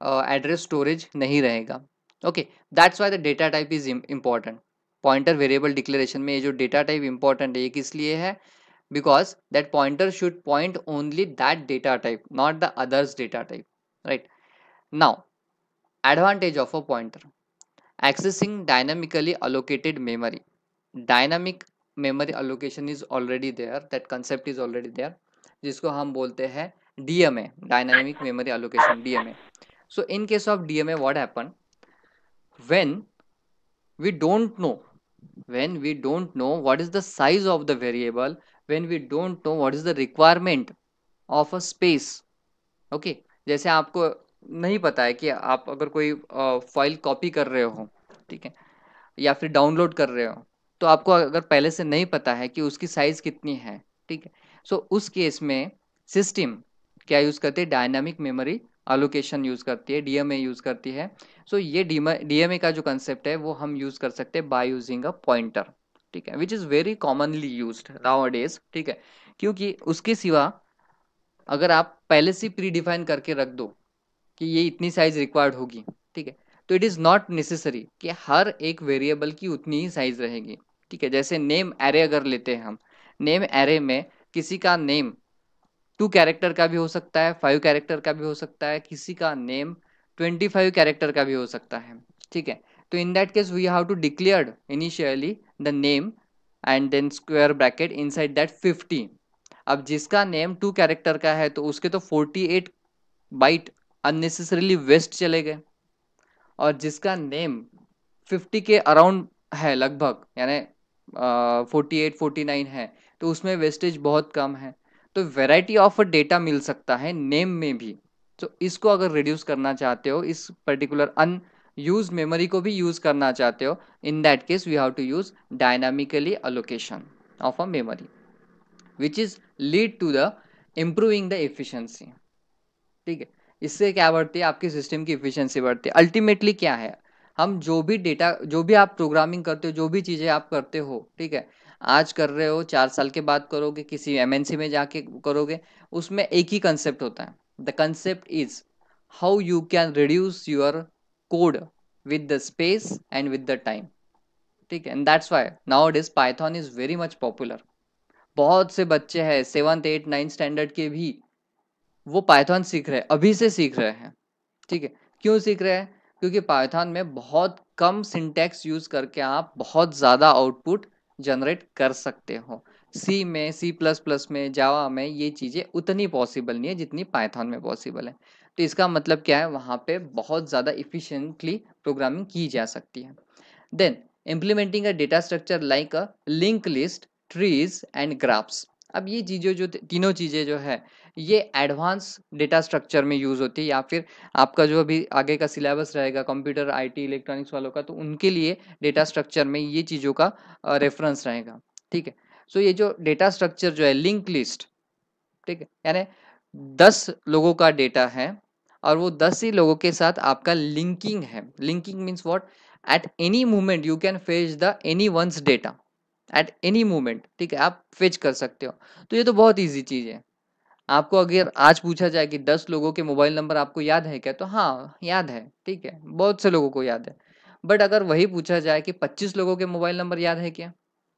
एड्रेस स्टोरेज नहीं रहेगा। Okay, that's why the data type is important. Pointer variable declaration में ये जो डेटा टाइप इंपॉर्टेंट है, ये किस लिए है, because that pointer should point only that data type, not the others data type, right. Now advantage of a pointer, accessing dynamically allocated memory, dynamic memory allocation is already there, that concept is already there, जिसको हम बोलते हैं DMA, dynamic memory allocation, DMA। So in case of DMA what happen, when we don't know, when we don't know what is the size of the variable, when we don't know what is the requirement of a space, okay, जैसे आपको नहीं पता है कि आप अगर कोई file copy कर रहे हो, ठीक है, या फिर डाउनलोड कर रहे हो, तो आपको अगर पहले से नहीं पता है कि उसकी साइज कितनी है, ठीक है, सो उस केस में सिस्टम क्या यूज करती है, डायनामिक मेमोरी अलोकेशन यूज करती है, डीएमए यूज करती है। सो ये डीएमए का जो कंसेप्ट है वो हम यूज कर सकते हैं बाय यूजिंग अ पॉइंटर, ठीक है, which is very commonly used nowadays, ठीक है, क्योंकि उसके सिवा अगर आप पहले से प्री डिफाइन करके रख दो कि ये इतनी साइज रिक्वायर्ड होगी, ठीक है, तो इट इज नॉट नेसेसरी कि हर एक वेरिएबल की उतनी ही साइज रहेगी, ठीक है। जैसे नेम एरे अगर लेते हैं हम, नेम एरे में किसी का नेम 2 कैरेक्टर का भी हो सकता है, 5 कैरेक्टर का भी हो सकता है, किसी का नेम 25 कैरेक्टर का भी हो सकता है, ठीक है। तो in that case we have to declare initially the name and then square bracket inside that 50। अब जिसका नेम 2 कैरेक्टर का है तो उसके तो 48 बाइट अननेसेसरीली वेस्ट चले गए, और जिसका नेम 50 के अराउंड है लगभग, यानी 48 49 है, तो उसमें वेस्टेज बहुत कम है। तो वेराइटी ऑफ डेटा मिल सकता है नेम में भी। तो इसको अगर रिड्यूस करना चाहते हो, इस पर्टिकुलर अनयूज मेमोरी को भी यूज करना चाहते हो, in that case we have to use dynamically allocation of a memory which is lead to the improving the efficiency, ठीक है। इससे क्या बढ़ती है, आपकी सिस्टम की इफिशियंसी बढ़ती है। अल्टीमेटली क्या है, हम जो भी डेटा, जो भी आप प्रोग्रामिंग करते हो, जो भी चीजें आप करते हो, ठीक है, आज कर रहे हो 4 साल के बाद करोगे, किसी एमएनसी में जाके करोगे, उसमें एक ही कंसेप्ट होता है। The concept is how you can reduce your code with the space and with the time, ठीक है। And that's why nowadays Python is very much popular. बहुत से बच्चे हैं 7th 8th 9th स्टैंडर्ड के भी, वो पाइथन सीख रहे हैं, अभी से सीख रहे हैं, ठीक है। क्यों सीख रहे हैं, क्योंकि पाइथन में बहुत कम सिंटैक्स यूज करके आप बहुत ज़्यादा आउटपुट जनरेट कर सकते हो। सी में, C++ में, जावा में ये चीज़ें उतनी पॉसिबल नहीं है जितनी पाइथन में पॉसिबल है। तो इसका मतलब क्या है, वहाँ पे बहुत ज़्यादा इफिशिएंटली प्रोग्रामिंग की जा सकती है। Then implementing a data structure like a link list, trees and graphs. अब ये चीज़ें जो तीनों चीज़ें जो है ये एडवांस डेटा स्ट्रक्चर में यूज़ होती है, या फिर आपका जो अभी आगे का सिलेबस रहेगा कंप्यूटर IT इलेक्ट्रॉनिक्स वालों का, तो उनके लिए डेटा स्ट्रक्चर में ये चीज़ों का रेफरेंस रहेगा। ठीक है, सो ये जो डेटा स्ट्रक्चर जो है लिंक लिस्ट, ठीक है, यानी 10 लोगों का डेटा है और वो 10 ही लोगों के साथ आपका लिंकिंग है। Linking means what, at any moment you can fetch the any ones data, at any moment, ठीक है, आप फेच कर सकते हो। तो ये तो बहुत ईजी चीज़ है। आपको अगर आज पूछा जाए कि 10 लोगों के मोबाइल नंबर आपको याद है क्या, तो हाँ याद है, ठीक है, बहुत से लोगों को याद है। बट अगर वही पूछा जाए कि 25 लोगों के मोबाइल नंबर याद है क्या,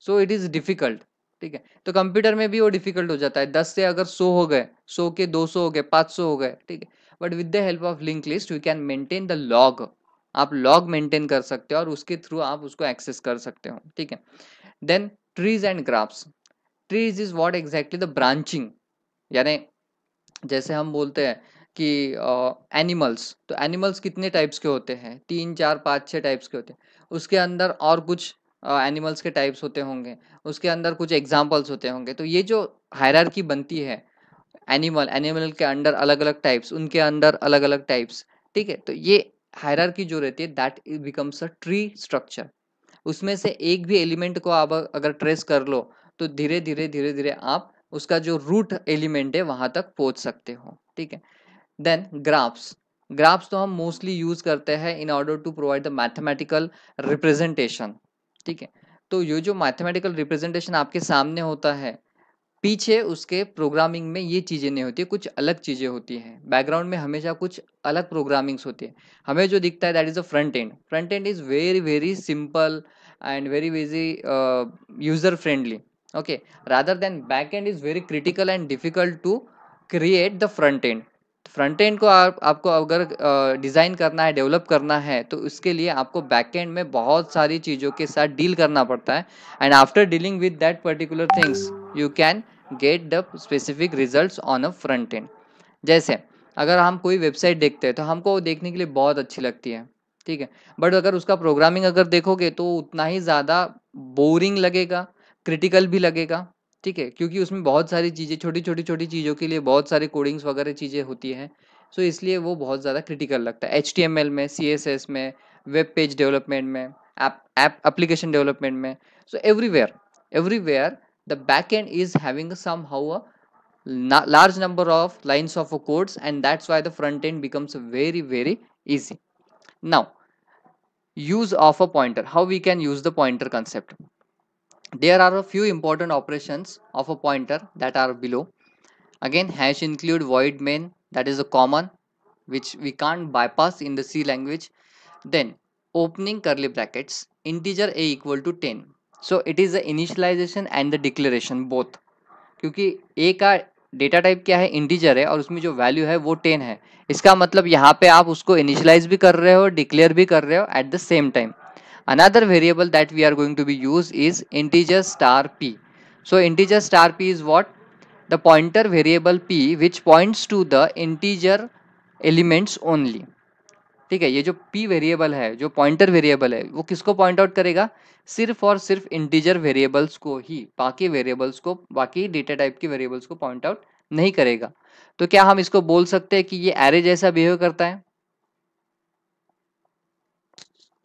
सो इट इज़ डिफिकल्ट। ठीक है, तो कंप्यूटर में भी वो डिफिकल्ट हो जाता है। 10 से अगर 100 हो गए, 100 के 200 हो गए, 500 हो गए, ठीक है, but with the help of link list you can maintain the log. आप लॉग मेंटेन कर सकते हो और उसके थ्रू आप उसको एक्सेस कर सकते हो। ठीक है, then trees and graphs. Trees is what exactly the branching, यानी जैसे हम बोलते हैं कि एनिमल्स, तो एनिमल्स कितने टाइप्स के होते हैं, 3 4 5 6 टाइप्स के होते हैं। उसके अंदर और कुछ एनिमल्स के टाइप्स होते होंगे, उसके अंदर कुछ एग्जाम्पल्स होते होंगे। तो ये जो हायरार्की बनती है, एनिमल एनिमल के अंदर अलग अलग टाइप्स, उनके अंदर अलग अलग टाइप्स, ठीक है, तो ये हायरार्की जो रहती है that becomes a tree structure. उसमें से एक भी एलिमेंट को आप अगर ट्रेस कर लो तो धीरे धीरे धीरे धीरे आप उसका जो रूट एलिमेंट है वहां तक पहुंच सकते हो। ठीक है, देन ग्राफ्स। ग्राफ्स तो हम मोस्टली यूज करते हैं in order to provide the mathematical representation. ठीक है, तो ये जो मैथमेटिकल रिप्रेजेंटेशन आपके सामने होता है, पीछे उसके प्रोग्रामिंग में ये चीज़ें नहीं होती है, कुछ अलग चीज़ें होती हैं। बैकग्राउंड में हमेशा कुछ अलग प्रोग्रामिंग्स होती है। हमें जो दिखता है that is a front end. Front end is very very simple and very very user friendly. Okay, rather than back end is very critical and difficult to create the front end. Front end को आपको अगर design करना है, develop करना है, तो उसके लिए आपको बैक एंड में बहुत सारी चीज़ों के साथ डील करना पड़ता है। And after dealing with that particular things you can get the specific results on a front and. जैसे अगर हम कोई वेबसाइट देखते हैं तो हमको वो देखने के लिए बहुत अच्छी लगती है, ठीक है, बट अगर उसका प्रोग्रामिंग अगर देखोगे तो उतना ही ज़्यादा बोरिंग लगेगा, क्रिटिकल भी लगेगा। ठीक है, क्योंकि उसमें बहुत सारी चीज़ें, छोटी छोटी छोटी चीज़ों के लिए बहुत सारी कोडिंग्स वगैरह चीज़ें होती हैं। सो इसलिए वो बहुत ज़्यादा क्रिटिकल लगता है। HTML में, CSS में, वेब पेज डेवलपमेंट में, ऐप एप्लीकेशन डेवलपमेंट में, so everywhere everywhere the backend is having somehow a large number of lines of codes, and that's why the front end becomes very very easy. Now, use of a pointer, how we can use the pointer concept. There are a few important operations of a pointer that are below. Again, hash include void main, that is a common which we can't bypass in the C language. Then opening curly brackets, integer a equal to 10, so it is the initialization and the declaration both, क्योंकि ए का data type क्या है, integer है, और उसमें जो value है वो 10 है। इसका मतलब यहाँ पे आप उसको इनिशियलाइज भी कर रहे हो, डिक्लेयर भी कर रहे हो at the same time. Another variable that we are going to be use is integer star p. So integer star p is what, the pointer variable p which points to the integer elements only. ठीक है, ये जो p variable है, जो pointer variable है, वो किसको point out करेगा, सिर्फ और सिर्फ इंटीजर वेरिएबल्स को ही, बाकी वेरिएबल्स को, बाकी डेटा टाइप के वेरिएबल्स को पॉइंट आउट नहीं करेगा। तो क्या हम इसको बोल सकते हैं कि ये एरे जैसा बिहेव करता है,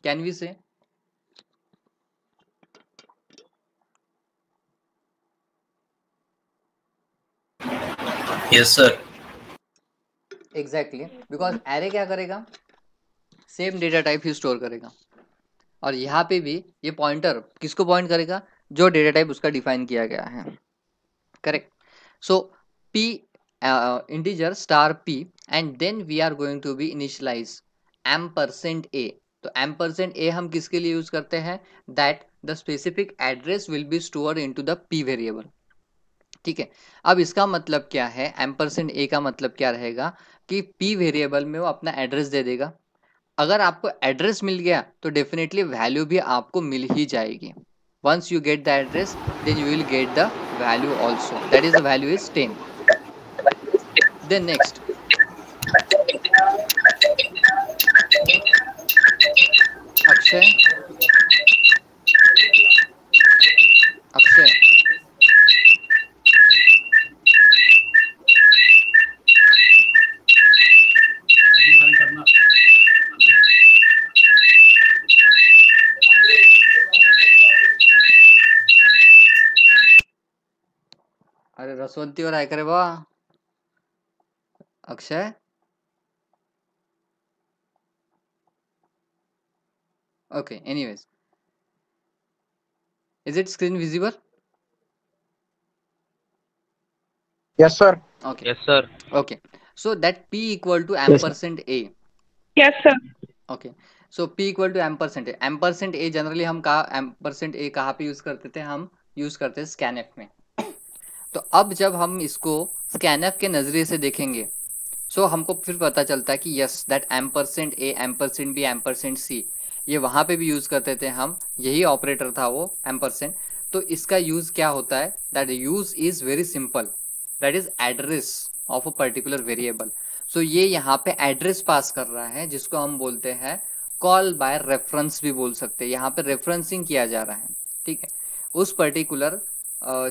कैन वी से? Yes sir. Exactly, because array क्या करेगा, सेम डेटा टाइप ही स्टोर करेगा। और यहाँ पे भी ये पॉइंटर किसको पॉइंट करेगा, जो डेटा टाइप उसका डिफाइन किया गया है। Correct, so p integer star p and then we are going to be initialize %a। तो %a हम किसके लिए यूज करते हैं, that the specific address will be stored into the p variable। ठीक है, अब इसका मतलब क्या है, %a का मतलब क्या रहेगा कि p वेरिएबल में वो अपना एड्रेस दे देगा। अगर आपको एड्रेस मिल गया तो डेफिनेटली वैल्यू भी आपको मिल ही जाएगी। Once you get the address then you will get the value also, that is the value is 10. Then next, Akshay, Akshay, अरे रसवंती और ऐकरे बा Akshay. Okay, anyways, is it screen visible? Yes, sir. Okay. Yes, sir. Okay, so that p equal to Yes, sir. ampersand a. Yes, sir. Okay, so p equal to ampersand a generally हम कहा ampersand ए कहाँ पे use करते थे, हम use करते हैं scanf में. तो अब जब हम इसको स्कैनएफ के नजरिए से देखेंगे, सो हमको फिर पता चलता है कि yes that ampersand A ampersand B ampersand C ये वहां पे भी यूज करते थे हम, यही ऑपरेटर था वो एम्परसेंट. तो इसका यूज क्या होता है, that use is very simple, that is address of a particular variable. So ये यहाँ पे एड्रेस पास कर रहा है जिसको हम बोलते हैं कॉल बाय रेफरेंस भी बोल सकते हैं. यहाँ पे रेफरेंसिंग किया जा रहा है, ठीक है, उस पर्टिकुलर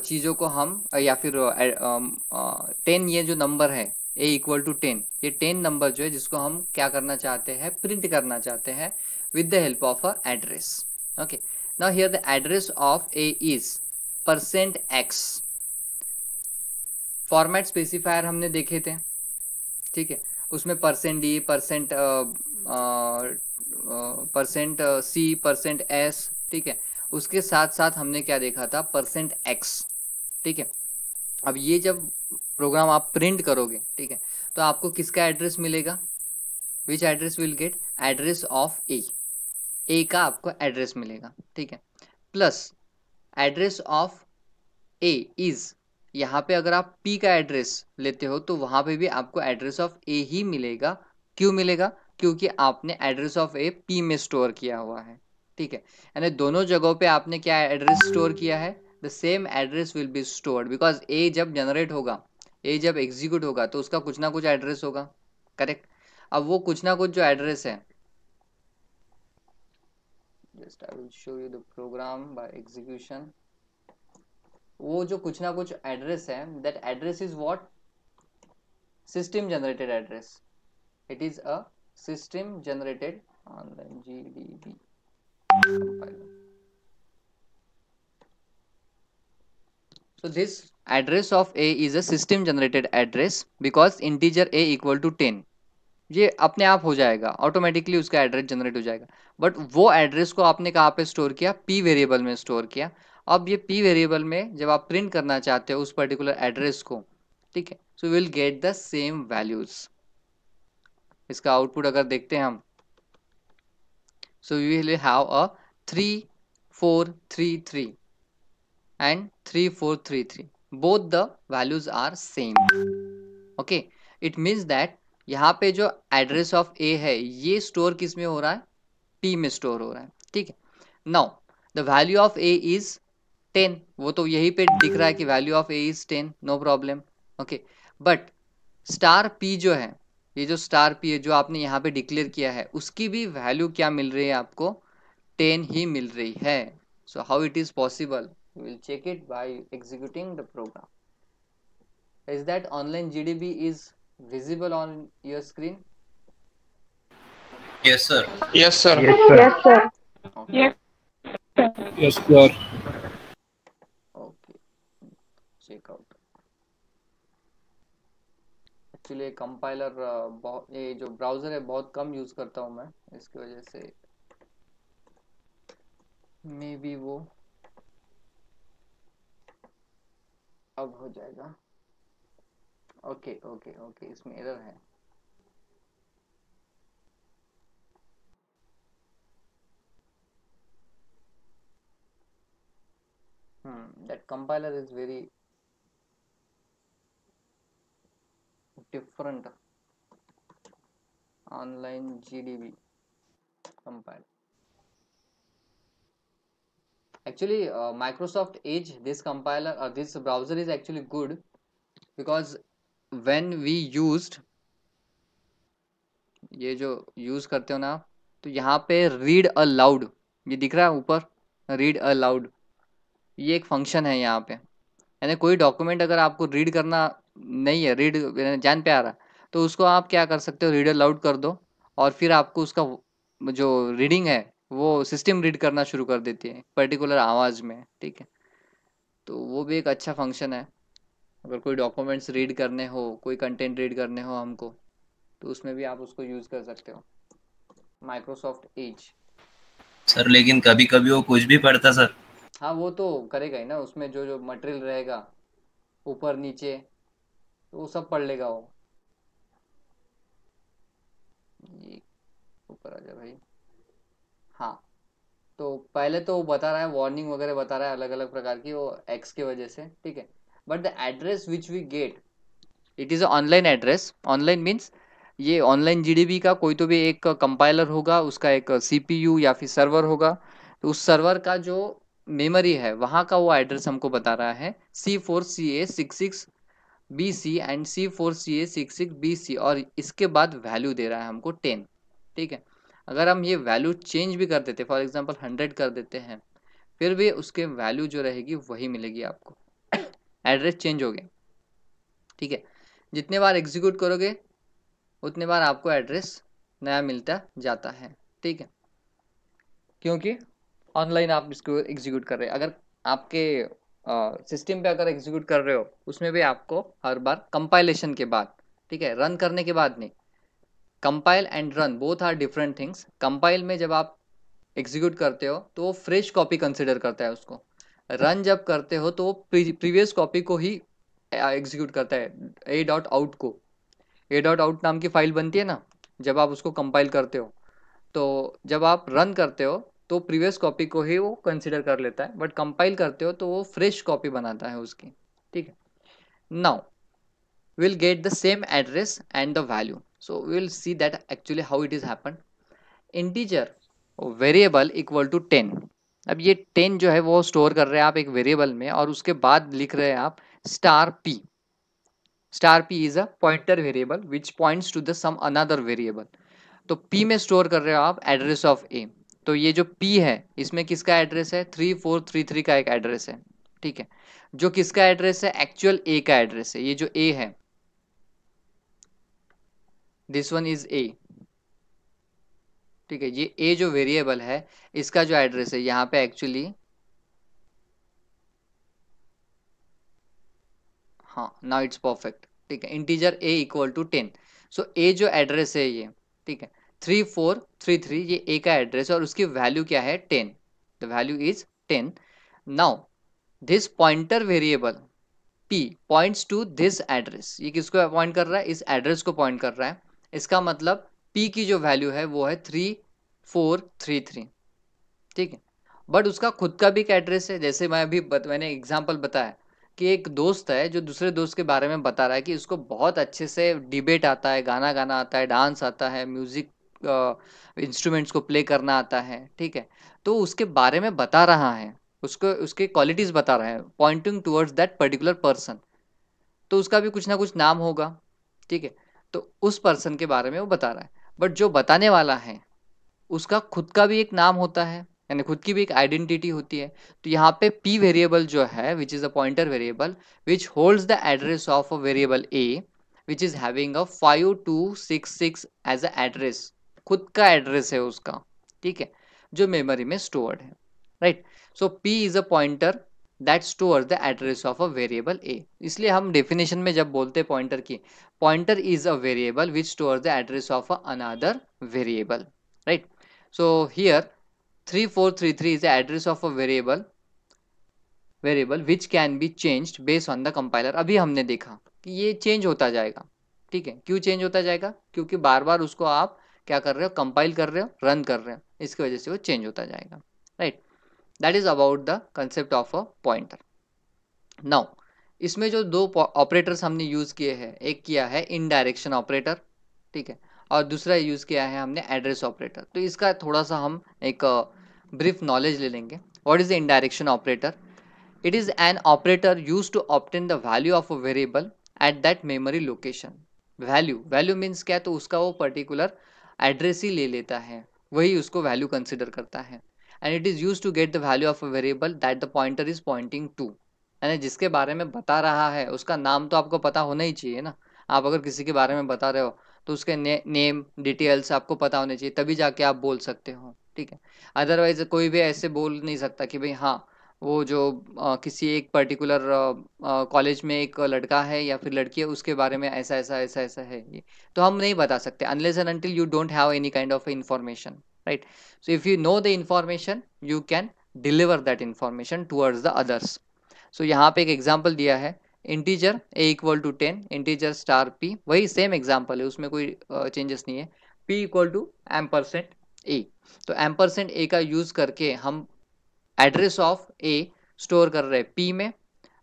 चीजों को हम या फिर 10 ये जो नंबर है a इक्वल टू 10, ये 10 नंबर जो है जिसको हम क्या करना चाहते हैं, प्रिंट करना चाहते हैं with the help of a address. Okay, now here the address of a is %x. Format specifier हमने देखे थे, ठीक है, उसमें %d, %c, %s, ठीक है. उसके साथ साथ हमने क्या देखा था, %x, ठीक है. अब ये जब प्रोग्राम आप प्रिंट करोगे, ठीक है, तो आपको किसका एड्रेस मिलेगा, which address will get, address of A का आपको एड्रेस मिलेगा, ठीक है, plus address of A is, यहाँ पे अगर आप p का एड्रेस लेते हो तो वहां पे भी आपको एड्रेस ऑफ ए ही मिलेगा. क्यों मिलेगा, क्योंकि आपने एड्रेस ऑफ ए p में स्टोर किया हुआ है, ठीक है. यानी दोनों जगहों पे आपने क्या एड्रेस स्टोर किया है, the same address will be stored, because A जब जनरेट होगा, ए जब एग्जीक्यूट होगा तो उसका कुछ ना कुछ एड्रेस होगा, करेक्ट. अब वो कुछ ना कुछ जो एड्रेस है, just I will show you the program by execution. वो जो कुछ ना कुछ एड्रेस है, that address is what, system generated address. It is a system generated online GDB compiler. So this address of a is a system generated address because integer a equal to 10. ये अपने आप हो जाएगा, automatically उसका address generate हो जाएगा. But वो address को आपने कहाँ पे स्टोर किया, p वेरिएबल में स्टोर किया. अब ये p वेरिएबल में जब आप प्रिंट करना चाहते हो उस पर्टिकुलर एड्रेस को, ठीक है, so will get the same values. इसका आउटपुट अगर देखते हैं हम, so we will have a 3433 and 3433, both the values are same. okay, it means that यहाँ पे जो एड्रेस ऑफ ए है ये स्टोर किस में हो रहा है, p में स्टोर हो रहा है, ठीक है. Now the value of A is 10, वो तो यही पे दिख रहा है कि value of A is 10, no problem. Okay, but star p जो है, ये जो स्टार p है जो आपने यहाँ पे डिक्लेयर किया है, उसकी भी वैल्यू क्या मिल रही है आपको, 10 ही मिल रही है. So how it is possible, we will check it by executing the program. Is that online GDB is visible on your screen? Yes, sir. Yes, sir. Yes, sir. Yes, sir. Okay. Yes. Yes, sir. Okay, check out. Actually compiler ये जो browser है बहुत कम use करता हूँ मैं, इसकी वजह से मे बी वो अब हो जाएगा. ओके ओके ओके, इसमें एरर है. that compiler is very different, online GDB compiler. Actually, Microsoft Edge, this compiler or this browser is actually good because when we used, ये जो यूज करते हो ना आप, तो यहाँ पे रीड अलाउड, ये दिख रहा है ऊपर, रीड अलाउड, ये एक फंक्शन है यहाँ पे। यानी कोई डॉक्यूमेंट अगर आपको रीड करना नहीं है, रीड जान पे आ रहा, तो उसको आप क्या कर सकते हो, रीड अलाउड कर दो और फिर आपको उसका जो रीडिंग है वो सिस्टम रीड करना शुरू कर देती है पर्टिकुलर आवाज़ में, ठीक है। तो वो भी एक अच्छा फंक्शन है, अगर कोई डॉक्यूमेंट्स रीड करने हो, कोई कंटेंट रीड करने हो हमको, तो उसमें भी आप उसको यूज़ कर सकते हो, माइक्रोसॉफ्ट एज। सर लेकिन कभी कभी वो कुछ भी पढ़ता सर। हाँ वो तो करेगा ही ना, उसमें जो जो मटेरियल रहेगा ऊपर नीचे, तो वो सब पढ़ लेगा वो। ये ऊपर आ जा भाई। हाँ, तो पहले तो वो बता रहा है, वार्निंग वगैरह बता रहा है अलग अलग प्रकार की, वो एक्स की वजह से, ठीक है। But the address which we get, it is online address. Online means ये ऑनलाइन जीडीबी का कोई तो भी एक कंपाइलर होगा, उसका एक सीपीयू या फिर सर्वर होगा, तो उस सर्वर का जो मेमोरी है वहाँ का वो एड्रेस हमको बता रहा है C4CA66BC एंड C4CA66BC, और इसके बाद वैल्यू दे रहा है हमको 10, ठीक है। अगर हम ये वैल्यू चेंज भी कर देते, फॉर एग्जांपल 100 कर देते हैं, फिर भी उसके वैल्यू जो रहेगी वही मिलेगी आपको। एड्रेस चेंज हो गया, ठीक है। जितने बार एग्जीक्यूट करोगे उतने बार आपको एड्रेस नया मिलता जाता है, ठीक है, क्योंकि ऑनलाइन आप इसको एग्जीक्यूट कर रहे हैं। अगर आपके सिस्टम पे अगर एग्जीक्यूट कर रहे हो, उसमें भी आपको हर बार कंपाइलेशन के बाद, ठीक है, रन करने के बाद नहीं। Compile and run both are different things. Compile में जब आप एग्जीक्यूट करते हो तो वो फ्रेश कॉपी कंसिडर करता है उसको। रन जब करते हो तो वो प्रीवियस कॉपी को ही एग्जीक्यूट करता है, a.out को। a.out नाम की फाइल बनती है ना जब आप उसको कंपाइल करते हो, तो जब आप रन करते हो तो प्रीवियस कॉपी को ही वो कंसिडर कर लेता है, बट कंपाइल करते हो तो वो फ्रेश कॉपी बनाता है उसकी, ठीक है। Now we'll get the same address and the value, so we'll see that actually how it is happened. Integer variable equal to 10। अब ये 10 जो है वो स्टोर कर रहे हैं आप एक वेरिएबल में, और उसके बाद लिख रहे हैं आप star p. Star p is a pointer variable which points to the some another variable. तो पी में स्टोर कर रहे हो आप एड्रेस ऑफ ए। तो ये जो पी है इसमें किसका एड्रेस है, 3433 का एक एड्रेस है, ठीक है। जो किसका एड्रेस है, एक्चुअल ए का एड्रेस है। ये जो ए है, दिस वन इज ए, ठीक है। ये ए जो वेरिएबल है इसका जो एड्रेस है यहाँ पे एक्चुअली, हाँ नाउ इट्स परफेक्ट, ठीक है। Integer A equal to 10। So a जो एड्रेस है ये, ठीक है, 3433, ये ए का एड्रेस है और उसकी वैल्यू क्या है, 10। The value is 10। Now this pointer variable p points to this address. ये किसको पॉइंट कर रहा है, इस एड्रेस को पॉइंट कर रहा है। इसका मतलब p की जो वैल्यू है वो है 3433, ठीक है। बट उसका खुद का भी एक एड्रेस है। जैसे मैं अभी मैंने एग्जांपल बताया कि एक दोस्त है जो दूसरे दोस्त के बारे में बता रहा है कि उसको बहुत अच्छे से डिबेट आता है, गाना गाना आता है, डांस आता है, म्यूजिक इंस्ट्रूमेंट्स को प्ले करना आता है, ठीक है। तो उसके बारे में बता रहा है, उसको उसके क्वालिटीज बता रहा है, pointing towards that particular person. तो उसका भी कुछ ना कुछ नाम होगा, ठीक है। तो उस पर्सन के बारे में वो बता रहा है, बट जो बताने वाला है उसका खुद का भी एक नाम होता है, यानी खुद की भी एक आइडेंटिटी होती है। तो यहाँ पे p वेरिएबल जो है which is a pointer variable which holds the address of a variable a which is having a 5266 as a address. खुद का एड्रेस है उसका, ठीक है, जो मेमोरी में स्टोर्ड है, right. So p is a pointer that store the address of a variable a। इसलिए हम डेफिनेशन में जब बोलते हैं पॉइंटर की, pointer is a variable which store the address of another variable, right? So here 3433 is the address of a variable which can be changed based on the compiler। अभी हमने देखा कि ये चेंज होता जाएगा, ठीक है। क्यों चेंज होता जाएगा, क्योंकि बार बार उसको आप क्या कर रहे हो, कंपाइल कर रहे हो, रन कर रहे हो, इसकी वजह से वो चेंज होता जाएगा, right. That is about the concept of a pointer. Now इसमें जो दो ऑपरेटर्स हमने यूज किए हैं, एक किया है इनडायरेक्शन ऑपरेटर, ठीक है, और दूसरा यूज किया है हमने एड्रेस ऑपरेटर। तो इसका थोड़ा सा हम एक ब्रीफ नॉलेज ले लेंगे। What is the indirection operator? It is an operator used to obtain the value of a variable at that memory location. Value means क्या, तो उसका वो पर्टिकुलर एड्रेस ही ले लेता है, वही उसको वैल्यू कंसिडर करता है. And it is use to get the value of a variable that the pointer is pointing to. यानी जिसके बारे में बता रहा है उसका नाम तो आपको पता होना ही चाहिए ना. आप अगर किसी के बारे में बता रहे हो तो उसके नेम डिटेल्स आपको पता होने चाहिए, तभी जाके आप बोल सकते हो. ठीक है, अदरवाइज कोई भी ऐसे बोल नहीं सकता कि भाई हाँ वो जो किसी एक पर्टिकुलर कॉलेज में एक लड़का है या फिर लड़की है उसके बारे में ऐसा ऐसा ऐसा ऐसा है, ये तो हम नहीं बता सकते unless and until you don't have any kind of information, right. So if you know the information you can deliver that information towards the others. So यहाँ पे एक एग्जाम्पल दिया है, integer A equal to 10, integer star P, वही same example है, उसमें कोई changes नहीं है. P equal to ampersand A, तो एम्परसेंट ए का यूज करके हम एड्रेस ऑफ ए स्टोर कर रहे हैं पी में,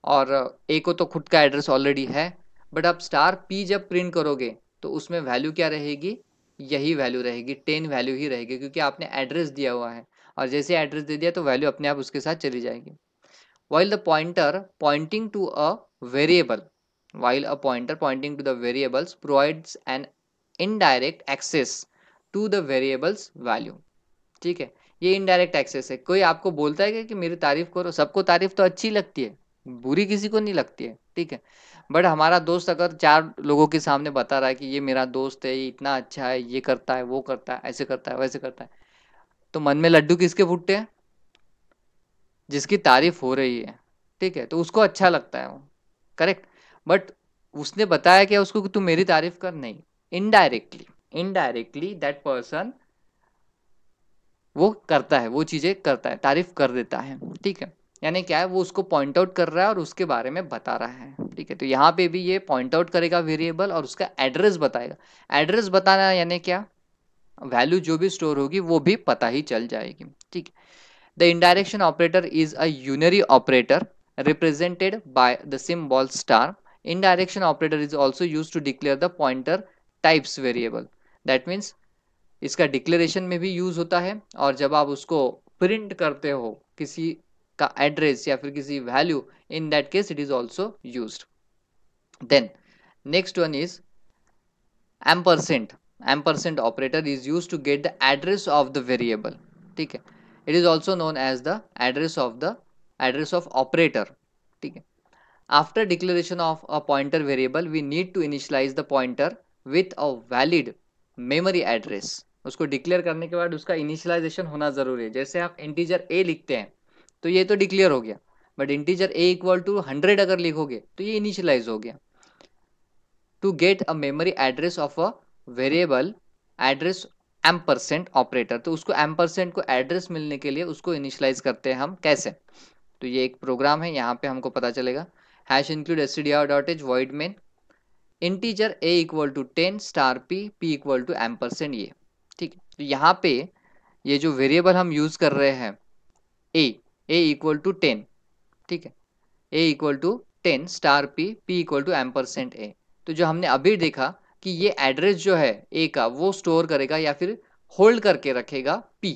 और ए को तो खुद का एड्रेस ऑलरेडी है, बट आप स्टार पी जब प्रिंट करोगे तो उसमें वैल्यू क्या रहेगी, यही वैल्यू रहेगी, 10 वैल्यू ही रहेगी, क्योंकि आपने एड्रेस दिया हुआ है, और जैसे एड्रेस दे दिया तो वैल्यू अपने आप उसके साथ चली जाएगी. while the pointer pointing to a variable while a pointer pointing to the variables provides an indirect access to the variables value. ठीक है, ये इनडायरेक्ट एक्सेस है. कोई आपको बोलता है कि मेरी तारीफ करो, सबको तारीफ तो अच्छी लगती है, बुरी किसी को नहीं लगती है. ठीक है, बट हमारा दोस्त अगर 4 लोगों के सामने बता रहा है कि ये मेरा दोस्त है, ये इतना अच्छा है, ये करता है, वो करता है, ऐसे करता है, वैसे करता है, तो मन में लड्डू किसके फूटते हैं, जिसकी तारीफ हो रही है. ठीक है, तो उसको अच्छा लगता है वो, करेक्ट. बट उसने बताया क्या उसको कि तू मेरी तारीफ कर, नहीं, इनडायरेक्टली दैट पर्सन वो करता है, वो चीजें करता है, तारीफ कर देता है. ठीक है, यानी क्या है, वो उसको पॉइंट आउट कर रहा है और उसके बारे में बता रहा है. ठीक है, तो यहाँ पे भी ये पॉइंट आउट करेगा वेरिएबल और उसका एड्रेस बताएगा. एड्रेस बताना यानी क्या, वैल्यू जो भी स्टोर होगी वो भी पता ही चल जाएगी. ठीक है, the indirection operator is a unary operator represented by the symbol star. Indirection operator is also used to declare the pointer types variable. That means इसका डिक्लेरेशन में भी यूज होता है, और जब आप उसको प्रिंट करते हो किसी का एड्रेस या फिर किसी value, in that case it is also used. Then next one is ampersand. Ampersand operator is used to get the address of the variable. ठीक है, it is also known as the address of operator. ठीक है, after declaration of a pointer variable we need to initialize the pointer with a valid memory address. उसको declare करने के बाद उसका initialisation होना जरूरी है. जैसे आप इंटीजर a लिखते हैं तो ये तो डिक्लेयर हो गया, but integer a equal to 100 अगर लिखोगे तो ये इनिशियलाइज हो गया. To get a memory address of a variable address ampersand operator, तो उसको ampersand को एड्रेस मिलने के लिए उसको इनिशियलाइज करते हैं हम कैसे, तो ये एक प्रोग्राम है, यहाँ पे हमको पता चलेगा. Hash include str.h void main integer a equal to 10 star p equal to ampersand ये. ठीक है, तो यहाँ पे ये जो वेरिएबल हम यूज कर रहे हैं a इक्वल टू 10, ठीक है, a equal to 10 star p equal to ampersand a. तो जो हमने अभी देखा कि ये एड्रेस जो है ए का वो स्टोर करेगा या फिर होल्ड करके रखेगा पी.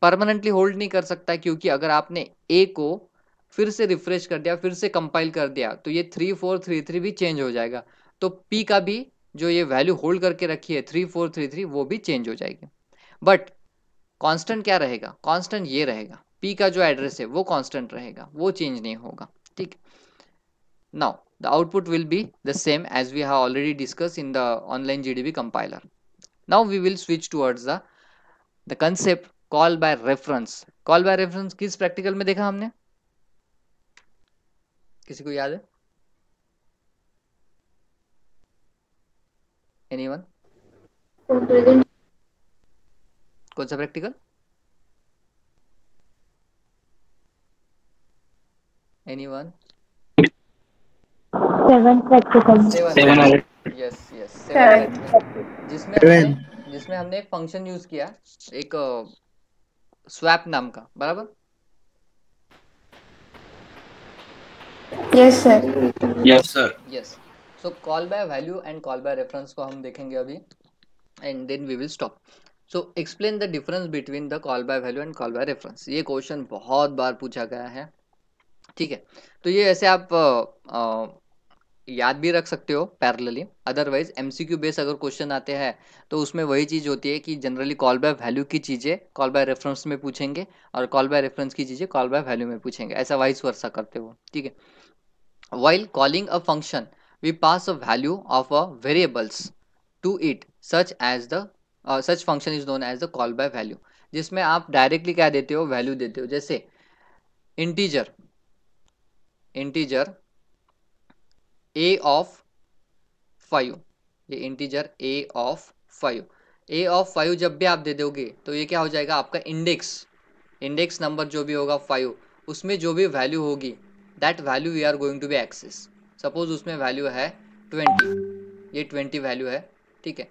परमानेंटली होल्ड नहीं कर सकता, क्योंकि अगर आपने ए को फिर से रिफ्रेश कर दिया, फिर से कंपाइल कर दिया, तो ये 3433 भी चेंज हो जाएगा. तो पी का भी जो ये वैल्यू होल्ड करके रखी है 3433 वो भी चेंज हो जाएगी. बट कांस्टेंट क्या रहेगा, कांस्टेंट ये रहेगा, पी का जो एड्रेस है वो कांस्टेंट रहेगा, वो चेंज नहीं होगा. ठीक, now the output will be the same as we have already discussed in the online GDB compiler. Now we will switch towards the concept call by reference. Call by reference किस practical में देखा हमने, किसी को याद है, anyone, कौन सा practical, anyone, 7 practical. 7. Yes yes 7, जिसमें हमने एक फंक्शन यूज किया, एक स्वैप नाम का, बराबर. Yes sir. Yes sir. Yes, so call by value and call by reference को हम देखेंगे अभी, and then we will stop. So explain the difference between the call by value and call by reference. ये question बहुत बार पूछा गया है, ठीक है। तो ये ऐसे आप याद भी रख सकते हो पैरेलली, अदरवाइज एमसीक्यू बेस अगर क्वेश्चन आते हैं तो उसमें वही चीज़ होती है कि जनरली कॉल बाय वैल्यू की चीज़ें कॉल बाय रेफरेंस में पूछेंगे और कॉल बाय रेफरेंस की चीज़ें कॉल बाय वैल्यू में पूछेंगे, ऐसा वाइस वर्सा करते हो, ठीक है। While calling a function, we pass a value of a variables to it, such function is known as the call by value, जिसमें आप डायरेक्टली क्या देते हो, वैल्यू देते हो। जैसे इंटीजर a ऑफ 5, ये इंटीजर a ऑफ 5 जब भी आप दे दोगे तो ये क्या हो जाएगा, आपका इंडेक्स नंबर जो भी होगा 5, उसमें जो भी वैल्यू होगी that value we are going to be access. Suppose उसमें वैल्यू है 20, ये 20 वैल्यू है, ठीक है।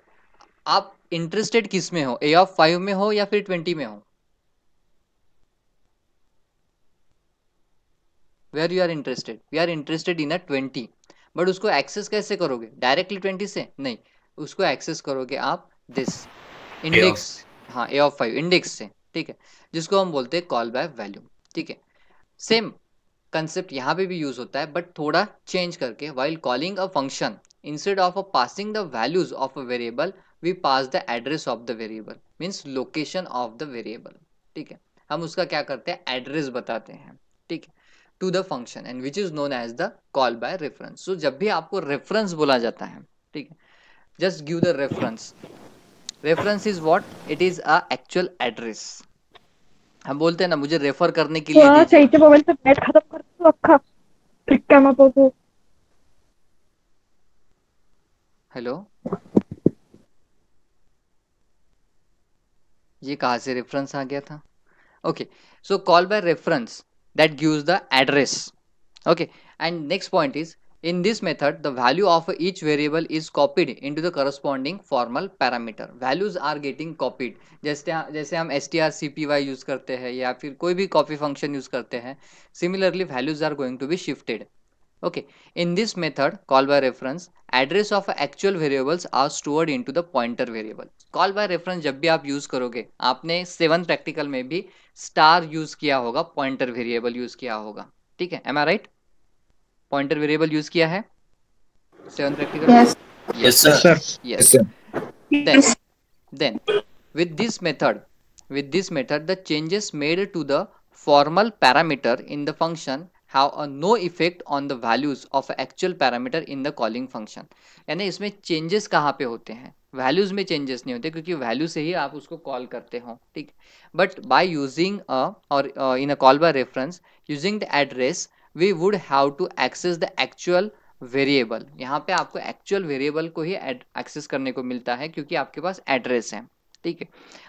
आप इंटरेस्टेड किस में हो, a ऑफ 5 में हो या फिर 20 में हो? Where you are interested? We are interested in a 20, but उसको एक्सेस कैसे करोगे, डायरेक्टली 20 से नहीं, उसको एक्सेस करोगे आप दिस इंडेक्स, हाँ a ऑफ 5 इंडेक्स से, ठीक है, जिसको हम बोलते हैं कॉल बाय वैल्यू, ठीक है। सेम कंसेप्ट यहाँ पे भी यूज होता है बट थोड़ा चेंज करके। While calling a function, instead of passing the values of a variable we pass the address of the variable, means location of the variable, ठीक है। हम उसका क्या करते हैं, एड्रेस बताते हैं, ठीक है, to the function and which is known as the call by reference. So जब भी आपको रेफरेंस बोला जाता है, ठीक है, just give the reference. Reference is what, it is a actual address. हम बोलते हैं ना, मुझे रेफर करने के लिए दीजिए। मोबाइल से नेट खत्म कर दो अक्खा टिक्का मत हो। हेलो, ये कहाँ से रेफरेंस आ गया था? Okay, so call by reference that gives the address, okay. And next point is, in this method the value of each variable is copied into the corresponding formal parameter. values are getting copied, जैसे हम strcpy use करते हैं या फिर कोई भी copy function use करते हैं, similarly values are going to be shifted, okay. In this method call by reference, address of actual variables are stored into the pointer variable. call by reference जब भी आप यूज करोगे, आपने 7th practical में भी star use किया होगा, pointer variable use किया होगा, ठीक है, एम आई राइट? पॉइंटर वेरिएबल यूज किया है 7th practical? Yes, sir. yes. Then with this method the changes made to the formal parameter in the function have a no effect on the values of actual parameter in the calling function. यानी इसमें changes कहाँ पे होते हैं, values में changes नहीं होते, क्योंकि वैल्यू से ही आप उसको कॉल करते हो, ठीक। बट बाय यूजिंग और in a call by reference using the address we would have to access the actual variable. यहाँ पे आपको एक्चुअल वेरिएबल को ही एक्सेस करने को मिलता है क्योंकि आपके पास एड्रेस है, ठीक है।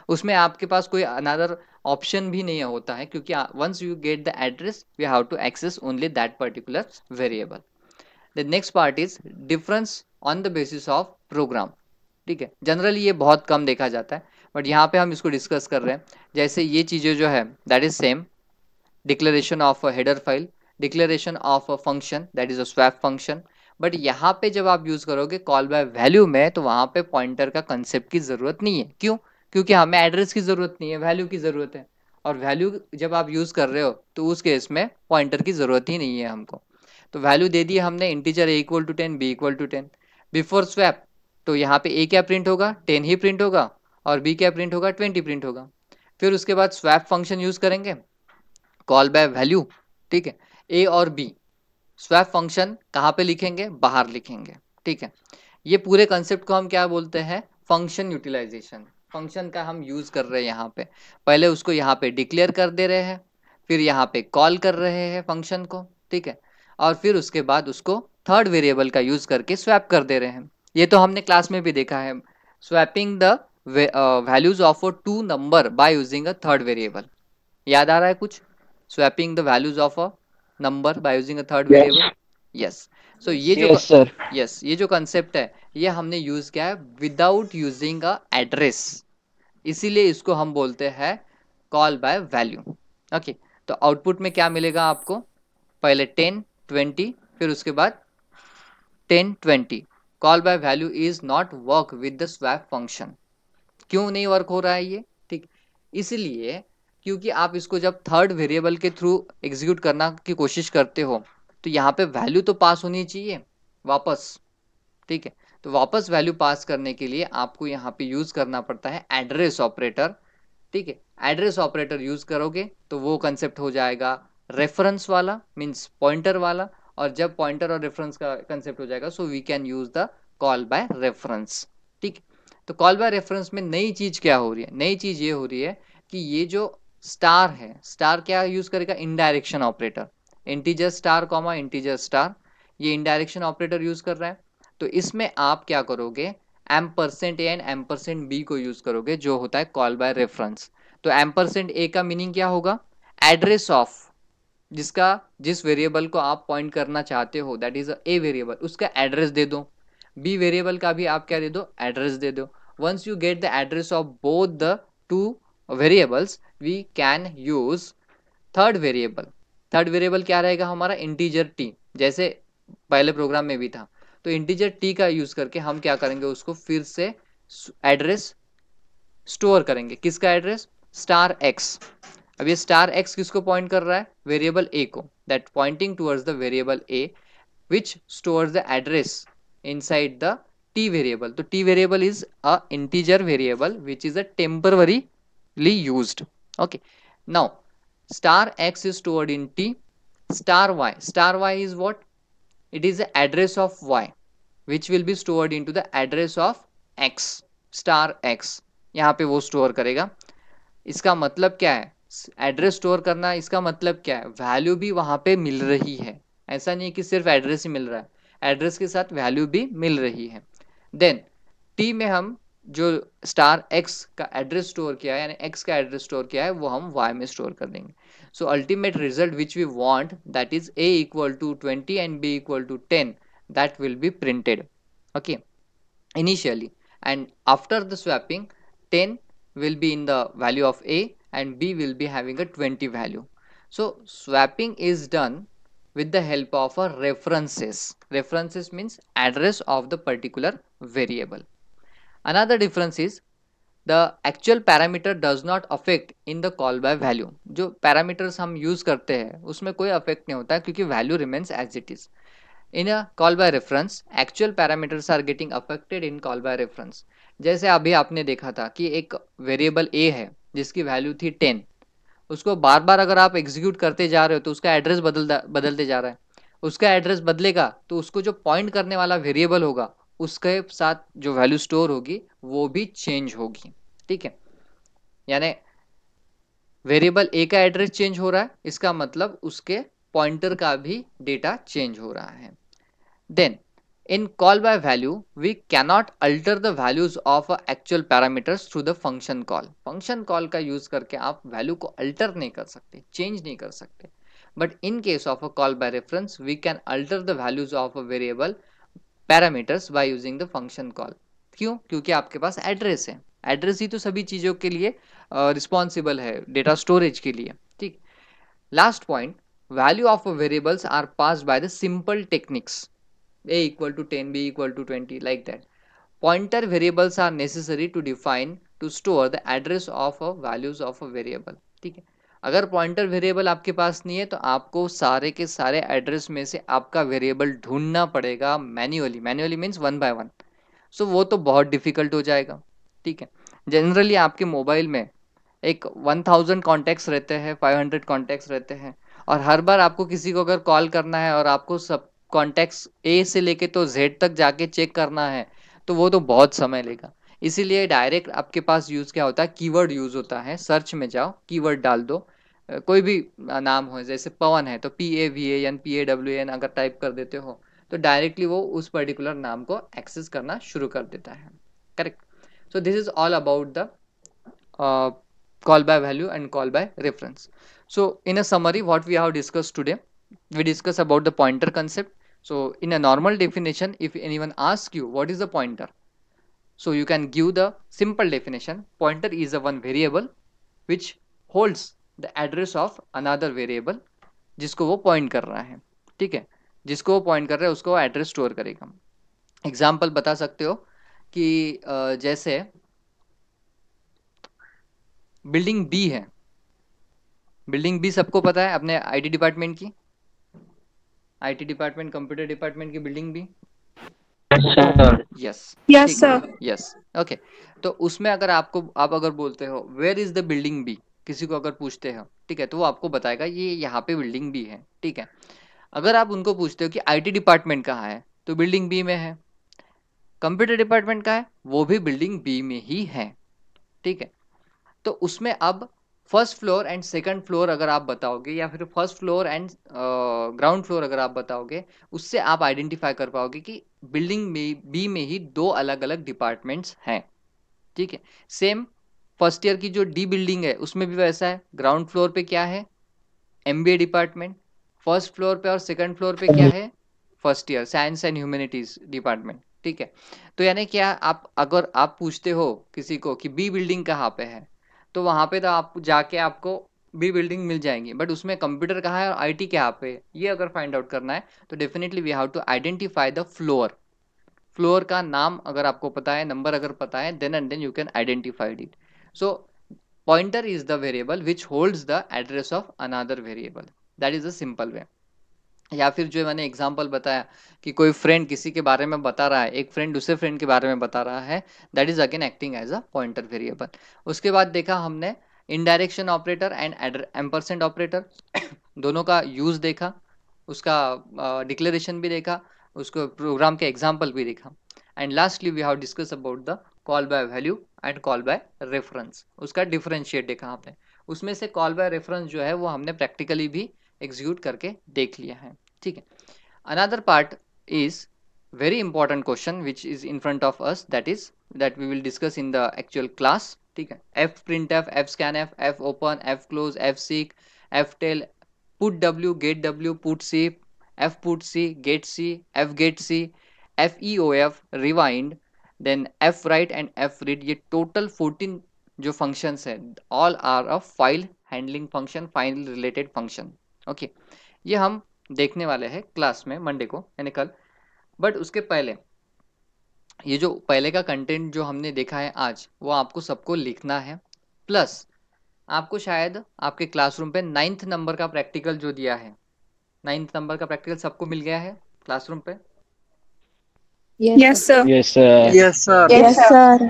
उसमें आपके पास कोई अनदर ऑप्शन भी नहीं होता है, क्योंकि once you get the address we have to access only that particular variable. The next part is difference on the basis of program, ठीक है। जनरली ये बहुत कम देखा जाता है बट यहाँ पे हम इसको डिस्कस कर रहे हैं। जैसे ये चीज़ें जो है that is same, declaration of header file, declaration of a function that is a swap function, but यहाँ पे जब आप यूज करोगे कॉल बाय वैल्यू में तो वहाँ पे पॉइंटर का कंसेप्ट की जरूरत नहीं है। क्यों? क्योंकि हमें एड्रेस की जरूरत नहीं है, वैल्यू की जरूरत है, और वैल्यू जब आप यूज कर रहे हो तो उस केस में पॉइंटर की जरूरत ही नहीं है हमको। तो वैल्यू दे दी हमने, integer a equal to 10, b equal to 10। Before swap तो यहाँ पे a क्या प्रिंट होगा, 10 ही प्रिंट होगा, और b क्या प्रिंट होगा, 20 प्रिंट होगा। फिर उसके बाद स्वैप फंक्शन यूज करेंगे, कॉल बाय वैल्यू, ठीक है। ए और बी स्वैप फंक्शन कहाँ पे लिखेंगे, बाहर लिखेंगे, ठीक है। ये पूरे कंसेप्ट को हम क्या बोलते हैं, फंक्शन यूटिलाइजेशन। फंक्शन का हम यूज कर रहे हैं यहाँ पे, पहले उसको यहाँ पे डिक्लेयर कर दे रहे हैं, फिर यहाँ पे कॉल कर रहे हैं फंक्शन को, ठीक है, और फिर उसके बाद उसको थर्ड वेरिएबल का यूज करके स्वैप कर दे रहे हैं। ये तो हमने क्लास में भी देखा है, swapping the values of a two number by using a third variable. याद आ रहा है कुछ? Swapping the values of a number by using a third variable. Yes, so ये जो ये जो कंसेप्ट है ये हमने यूज किया है विदाउट यूजिंग अ एड्रेस, इसीलिए इसको हम बोलते हैं कॉल बाय वैल्यू, ओके। तो आउटपुट में क्या मिलेगा आपको, पहले 10 20 फिर उसके बाद 10 20। Call by value is not work with the swap function, क्यों नहीं वर्क हो रहा है ये? ठीक, इसलिए क्योंकि आप इसको जब थर्ड वेरिएबल के थ्रू एग्जीक्यूट करना की कोशिश करते हो तो यहाँ पे वैल्यू तो पास होनी चाहिए वापस, ठीक है। तो वापस वैल्यू पास करने के लिए आपको यहाँ पे यूज करना पड़ता है एड्रेस ऑपरेटर, ठीक है। एड्रेस ऑपरेटर यूज करोगे तो वो कंसेप्ट हो जाएगा रेफरेंस वाला, मींस पॉइंटर वाला, और जब पॉइंटर और रेफरेंस का कंसेप्ट हो जाएगा so we can use the call by reference, ठीक। तो कॉल बाय रेफरेंस में नई चीज क्या हो रही है? नई चीज ये हो रही है कि ये जो स्टार है, स्टार क्या यूज करेगा? Indirection operator, integer star comma integer star, ये इनडायरेक्शन ऑपरेटर यूज कर रहा है। तो इसमें आप क्या करोगे? Ampersand a and ampersand b को यूज करोगे जो होता है कॉल बाय रेफरेंस। तो एम्परसेंट ए का मीनिंग क्या होगा? एड्रेस ऑफ, जिस वेरिएबल को आप पॉइंट करना चाहते हो दैट इज ए वेरिएबल, उसका एड्रेस दे दो। बी वेरिएबल का भी आप क्या दे दो? एड्रेस दे दो। Once you get the address of both the two variables we can use third variable. Third variable क्या रहेगा हमारा? इंटीजर टी, जैसे पहले प्रोग्राम में भी था। तो इंटीजर टी का यूज करके हम क्या करेंगे? उसको फिर से एड्रेस स्टोर करेंगे। किसका एड्रेस? Star x. अब ये स्टार एक्स किसको पॉइंट कर रहा है? वेरिएबल ए को, that pointing towards the variable A which stores the address inside the t variable. तो t variable is a integer variable which is a temporarily used. Okay, now star x is stored in t, star y is what? It is the address of y which will be stored into the address of x, star x यहाँ पे वो store करेगा। इसका मतलब क्या है? Address store करना, इसका मतलब क्या है? वैल्यू भी वहां पे मिल रही है, ऐसा नहीं कि सिर्फ एड्रेस ही मिल रहा है, एड्रेस के साथ वैल्यू भी मिल रही है। देन टी में हम जो स्टार एक्स का एड्रेस स्टोर किया है, यानी एक्स का एड्रेस स्टोर किया है, वो हम वाई में स्टोर कर देंगे। So ultimate result which we want that is a equal to 20 and b equal to 10, that will be printed, okay, initially, and after the swapping 10 will be in the value of a and b will be having a 20 value. So swapping is done with the help of a references means address of the particular variable. Another difference is the actual parameter does not affect in the call by value. जो parameters हम use करते हैं उसमें कोई affect नहीं होता है क्योंकि value remains as it is. In a call by reference actual parameters are getting affected in call by reference. जैसे अभी आपने देखा था कि एक वेरिएबल a है जिसकी वैल्यू थी 10, उसको बार बार अगर आप एग्जीक्यूट करते जा रहे हो तो उसका एड्रेस बदलते जा रहा है। उसका एड्रेस बदलेगा तो उसको जो पॉइंट करने वाला वेरिएबल होगा उसके साथ जो वैल्यू स्टोर होगी वो भी चेंज होगी, ठीक है। यानी वेरिएबल ए का एड्रेस चेंज हो रहा है, इसका मतलब उसके पॉइंटर का भी डेटा चेंज हो रहा है। Then in call by value we cannot alter the values of actual parameters through the function call. function call का यूज करके आप वैल्यू को अल्टर नहीं कर सकते, चेंज नहीं कर सकते, but in case of a call by reference we can alter the values of a variable parameters by using the function call. क्यों? क्योंकि आपके पास एड्रेस है, एड्रेस ही तो सभी चीजों के लिए रिस्पॉन्सिबल है, डेटा स्टोरेज के लिए, ठीक। Last point, value of variables are passed by the simple techniques a equal to 10, b equal to 20, like that. Pointer variables are necessary to define to store the address of a values of a variable, ठीक है। अगर pointer variable आपके पास नहीं है तो आपको सारे के सारे एड्रेस में से आपका वेरिएबल ढूंढना पड़ेगा manually means one by one. So वो तो बहुत डिफिकल्ट हो जाएगा, ठीक है। जनरली आपके मोबाइल में एक 1000 कॉन्टैक्ट्स रहते हैं, 500 कॉन्टैक्ट्स रहते हैं, और हर बार आपको किसी को अगर कॉल करना है और आपको सब कॉन्टैक्ट्स ए से लेके तो जेड तक जाके चेक करना है तो वो तो बहुत समय लेगा। इसीलिए डायरेक्ट आपके पास यूज क्या होता है? कीवर्ड यूज होता है। सर्च में जाओ, कीवर्ड डाल दो, कोई भी नाम हो, जैसे पवन है तो PAVAN PAWAN अगर टाइप कर देते हो तो डायरेक्टली वो उस पर्टिकुलर नाम को एक्सेस करना शुरू कर देता है, correct. So this is all about the call by value and call by reference. So in a summary what we have discussed today, we discuss about the pointer concept. So in a normal definition, if anyone asks you what is the pointer, so you can give the simple definition. Pointer is a one variable which holds the address of another variable जिसको वो point कर रहा है, ठीक है। जिसको वो point कर रहा है उसको एड्रेस स्टोर करेगा। एग्जाम्पल बता सकते हो कि जैसे बिल्डिंग बी है, बिल्डिंग बी सबको पता है अपने आईटी डिपार्टमेंट की, आईटी डिपार्टमेंट कंप्यूटर डिपार्टमेंट की building B. Yes yes sir. Yes okay. तो उसमें अगर आपको आप अगर बोलते हो where is the building B, किसी को अगर पूछते हो, ठीक है, तो वो आपको बताएगा ये यहाँ पे बिल्डिंग बी है, ठीक है। अगर आप उनको पूछते हो कि आईटी डिपार्टमेंट कहाँ है, तो बिल्डिंग बी में है। कंप्यूटर डिपार्टमेंट का है, वो भी बिल्डिंग बी में ही है, ठीक है। तो उसमें अब first floor and second floor अगर आप बताओगे, या फिर first floor and ground floor अगर आप बताओगे, उससे आप आइडेंटिफाई कर पाओगे कि बिल्डिंग में बी में ही दो अलग अलग डिपार्टमेंट्स हैं, ठीक है। सेम फर्स्ट ईयर की जो डी बिल्डिंग है उसमें भी वैसा है, ग्राउंड फ्लोर पे क्या है, एमबीए डिपार्टमेंट, फर्स्ट फ्लोर पे और सेकंड फ्लोर पे क्या है, first year science and humanities department, ठीक है। तो यानी क्या, आप अगर आप पूछते हो किसी को कि बी बिल्डिंग कहाँ पे है, तो वहां पे तो आप जाके आपको बी बिल्डिंग मिल जाएंगी, बट उसमें कंप्यूटर कहाँ है और आईटी कहाँ पे है, ये अगर फाइंड आउट करना है तो definitely we have to identify the floor. Floor का नाम अगर आपको पता है, नंबर अगर पता है, then and then you can identified it. So pointer is the variable which holds the address of another variable, that is a simple way. या फिर जो मैंने एग्जांपल बताया कि कोई फ्रेंड किसी के बारे में बता रहा है, एक फ्रेंड दूसरे फ्रेंड के बारे में बता रहा है, that is again acting as a pointer variable. उसके बाद देखा हमने indirection operator and ampersand operator दोनों का यूज देखा, उसका डिक्लेरेशन भी देखा, उसको प्रोग्राम के एग्जाम्पल भी देखा, and lastly we have discuss about the call by value and call by reference, उसका डिफरेंशिएट देखा हमने। उसमें से कॉल बाय रेफरेंस जो है वो हमने प्रैक्टिकली भी एग्जीक्यूट करके देख लिया है, ठीक है। Another part is very important question which is in front of us, that we will discuss in the actual class, ठीक है। f printf, f scanf, f open, f close, f seek, f tail, put w, get w, put c, f put c, get c, f get c, f eof, rewind, then f write and f read, ये total 14 जो functions है, all are a file handling function, file related function, okay। ये हम देखने वाले हैं class में Monday को यानी कल। बट उसके पहले ये जो पहले का कंटेंट जो हमने देखा है आज, वो आपको सबको लिखना है, प्लस आपको शायद आपके क्लासरूम पे 9th नंबर का प्रैक्टिकल जो दिया है, 9th नंबर का प्रैक्टिकल सबको मिल गया है क्लासरूम पे। Yes sir. Yes, sir. Yes, sir. Yes sir.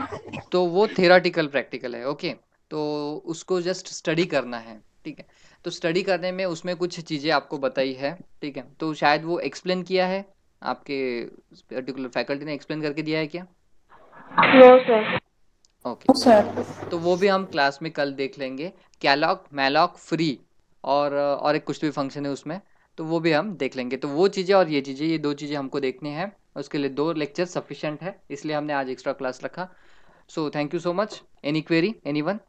तो वो थेराटिकल प्रैक्टिकल है, ओके। तो उसको जस्ट स्टडी करना है, ठीक है। तो स्टडी करने में उसमें कुछ चीज़ें आपको बताई है, ठीक है। तो शायद वो एक्सप्लेन किया है आपके पर्टिकुलर फैकल्टी ने एक्सप्लेन करके दिया है क्या? No sir. Okay sir. तो वो भी हम क्लास में कल देख लेंगे। कैलॉग मैलॉग फ्री और एक कुछ भी फंक्शन है उसमें, तो वो भी हम देख लेंगे। तो वो चीज़ें और ये चीज़ें, ये दो चीज़ें हमको देखनी है, उसके लिए 2 लेक्चर सफिशिएंट है, इसलिए हमने आज एक्स्ट्रा क्लास रखा। So thank you so much. Any query, anyone?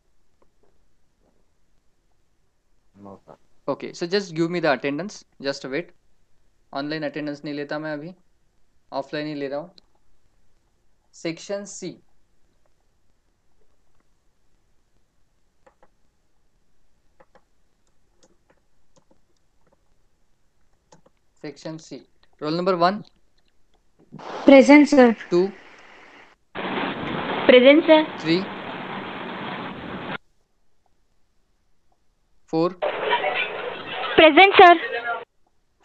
Okay so just give me the attendance, just wait. Online attendance नहीं लेता मैं अभी, ऑफलाइन ही ले रहा हूँ। Section C, section C, roll number 1, present sir. 2, present sir. 3, 4, present sir.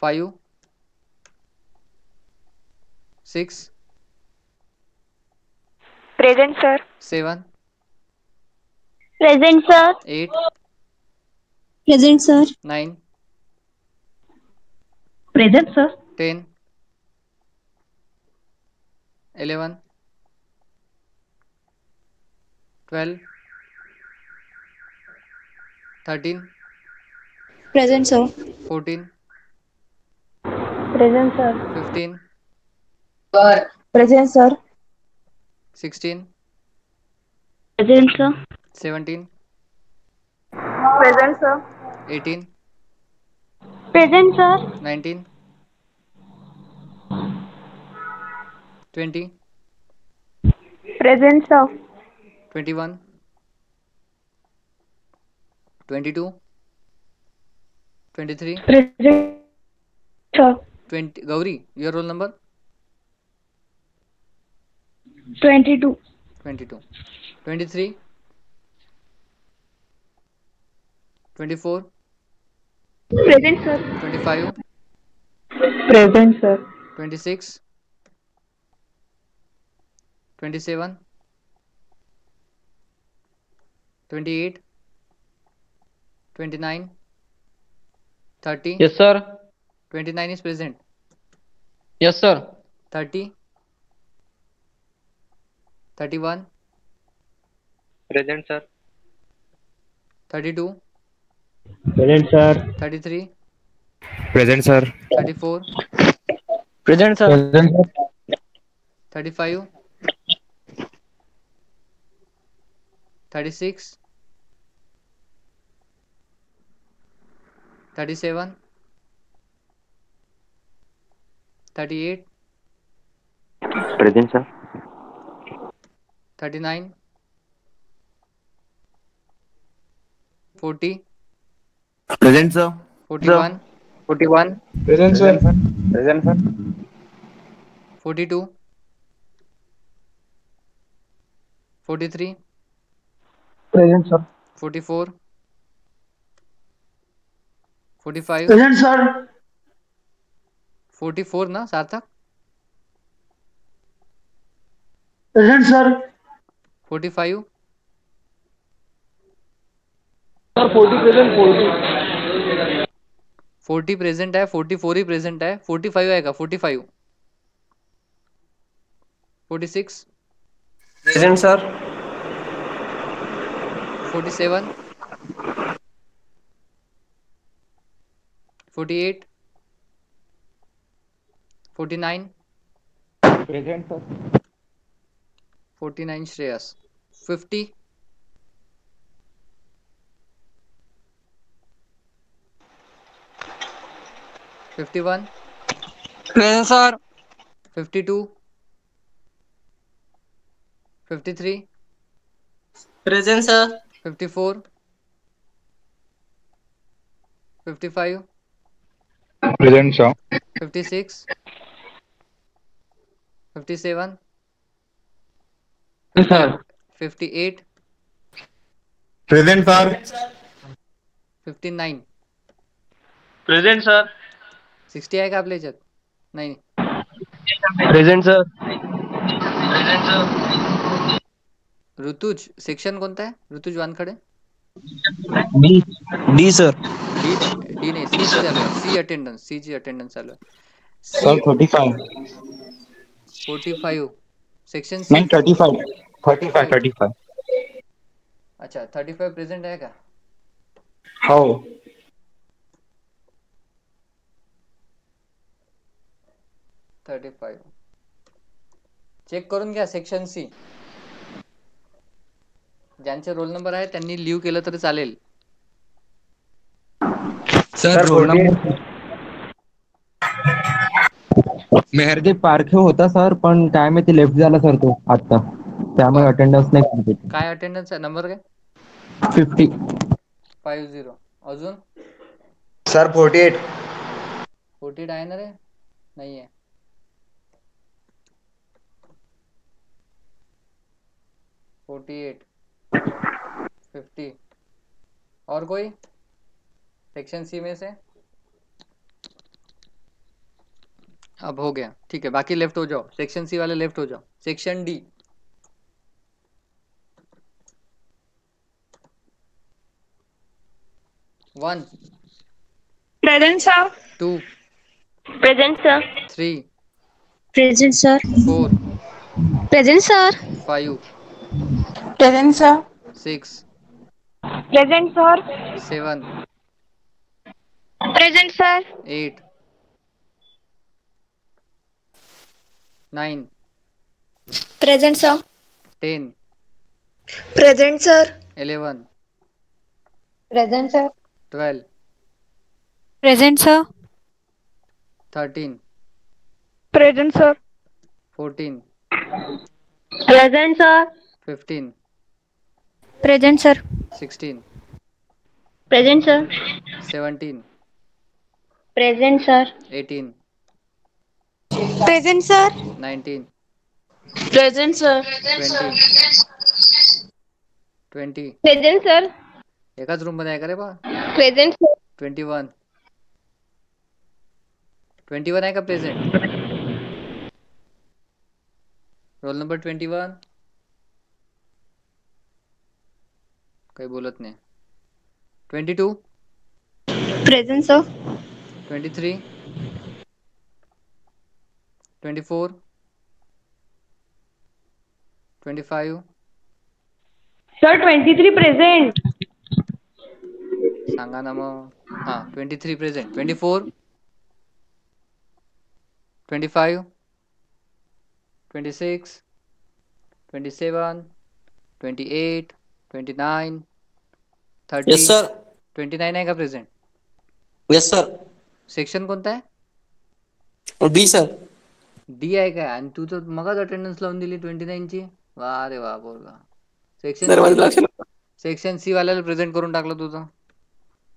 5, 6, present sir. 7, present sir. 8, present sir. 9, present sir. 10, 11, 12, 13, present sir. 14, present sir. 15, present sir. 16, present sir. 17, present sir. 18, present sir. 19, 20, present sir. 21, 22, 23, present sir. 20, Gauri your roll number? 22। 22, 23, 24, Present, sir. 25, Present, sir. 26, 27, 28, 29, 30. Yes, sir. 29 is present. Yes, sir. 30, 31, Present, sir. 32, Present, sir. 33, Present, sir. 34, Present, sir. Present, sir. 35, 36, 37, 38, Present, sir. 39, 40, Present, sir. 41, 41. Present, sir. Present, sir. 42, 43, Present, sir. 44, 45, Present, sir. 44 ना सार्थक? Present, sir. 45, Sir, 40 present, 40. 40 present है, 44 ही present है, 45 आएगा, 45, 46, Present, sir. 47, 48, 49, Present, sir. 49 Shreyas, 50, 51, Present, sir. 52, 53, Present, sir. 54, 55, Present, sir. 56, 57, Yes, sir. 58, Present, sir. 59, Present, sir. 60 आएगा आपल्या ह्याच्यात? नाही. Present, sir. Present, sir. Rutuj section कोणता आहे? Rutuj Wankhade. D, sir. D नाही, सी चालू आहे. सी अटेंडन्स, सी ची अटेंडन्स चालू आहे. Sir, 35. 45 section C. नहीं, 35. 35, 35. अच्छा, 35 प्रेझेंट आहे का? हो. 35 चेक करून घ्या सेक्शन सी. ज्यांचे रोल नंबर आहे त्यांनी लिव्ह केलं तरी चालेल. सर रोल नंबर मेहरदीप पारखे होता सर, पण काय माहिती लेफ्ट झाला सर तो आता, त्यामुळे अटेंडन्स नाही केली. काय अटेंडन्स आहे? नंबर काय? 50. 50. अजून सर 48. 48 आहे ना रे? नाही आहे. 48, 50. और कोई सेक्शन सी में से? अब हो गया, ठीक है. बाकी लेफ्ट हो जाओ, सेक्शन सी वाले लेफ्ट हो जाओ. Section D. One. Present, sir. 2, Present, sir. 3, Present, sir. 4, Present, sir. 5, Present, sir. 6, Present, sir. 7, Present, sir. 8, 9, Present, sir. 10, Present, sir. 11, Present, sir. 12, Present, sir. 13, Present, sir. 14, Present, sir. 15, Present, sir. 16, Present, sir. 17, Present, sir. 18, Present, sir. 19, Present, sir. 20. Present, sir. एकाच room मध्ये आहे का रे बा? Present sir. 21. 21 आहे का present? Roll number 21. काही बोलत नाही. 22. Present sir. 23. 24. 25. Sir 23 present. सांगा ना मग. हा 23 प्रेझेंट. 24. 25. 26. 27. 28. 29. 30. Yes sir. 29 आहे का प्रेझेंट? Yes sir. सेक्शन कोणता आहे? D sir. डी आहे काय? आणि तू तर मगच अटेंडन्स लावून दिली 29 ची. वा रे वा बोलगा. सेक्शन सर माझं लक्ष सी. नव्हतं. सेक्शन सी वाल्याला प्रेझेंट करून टाकलं तुझं.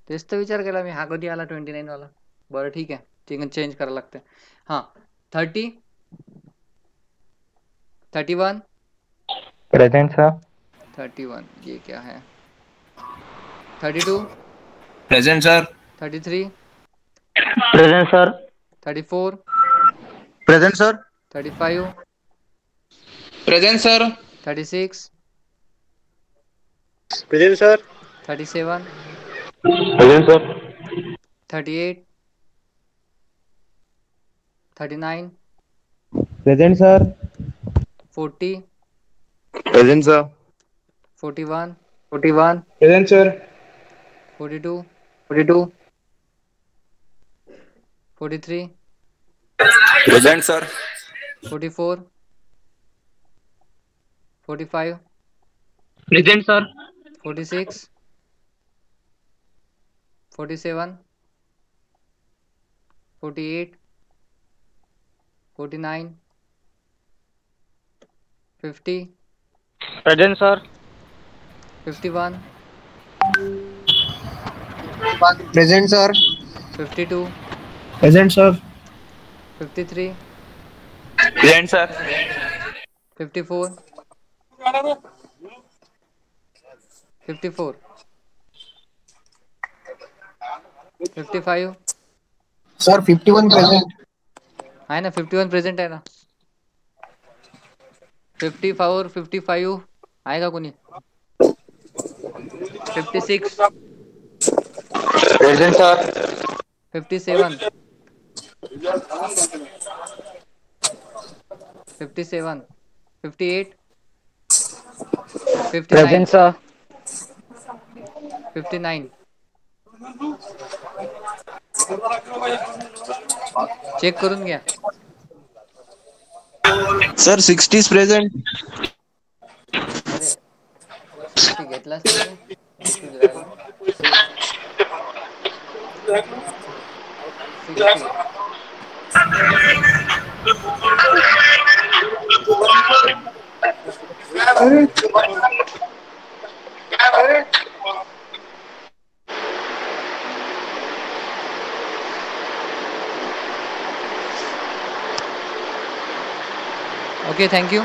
तेच तर विचार केला मी, हा कधी आला 29 वाला. बरं ठीक आहे, चेंज करायला लागते. हां 30. 31. Present sir. 31 ये क्या है? 32. Present sir. 33. Present sir. 34. Present, sir. 35. Present sir. 36. Present, sir. 37. Present sir. 38. 39. Present sir. 40. Present, sir. 41. 41. Present, sir. 42. 42. 43. Present sir. 44. 45. Present sir. 46. 47. 48. 49. 50. Present sir. 51. Present, sir. 52. Present, sir. 53. Present sir. 54. 54. 55. Sir, 51 present. आहे ना 51 present आहे ना. 54. 55 आहे का कोणी? 56. Present, sir. 57. 57. 58. 59. Present sir. 59. Check करून घ्या. Sir, 60 is present. अरे 60 घेतलाच नाही रे. 60 राहिला. 60. Okay, thank you.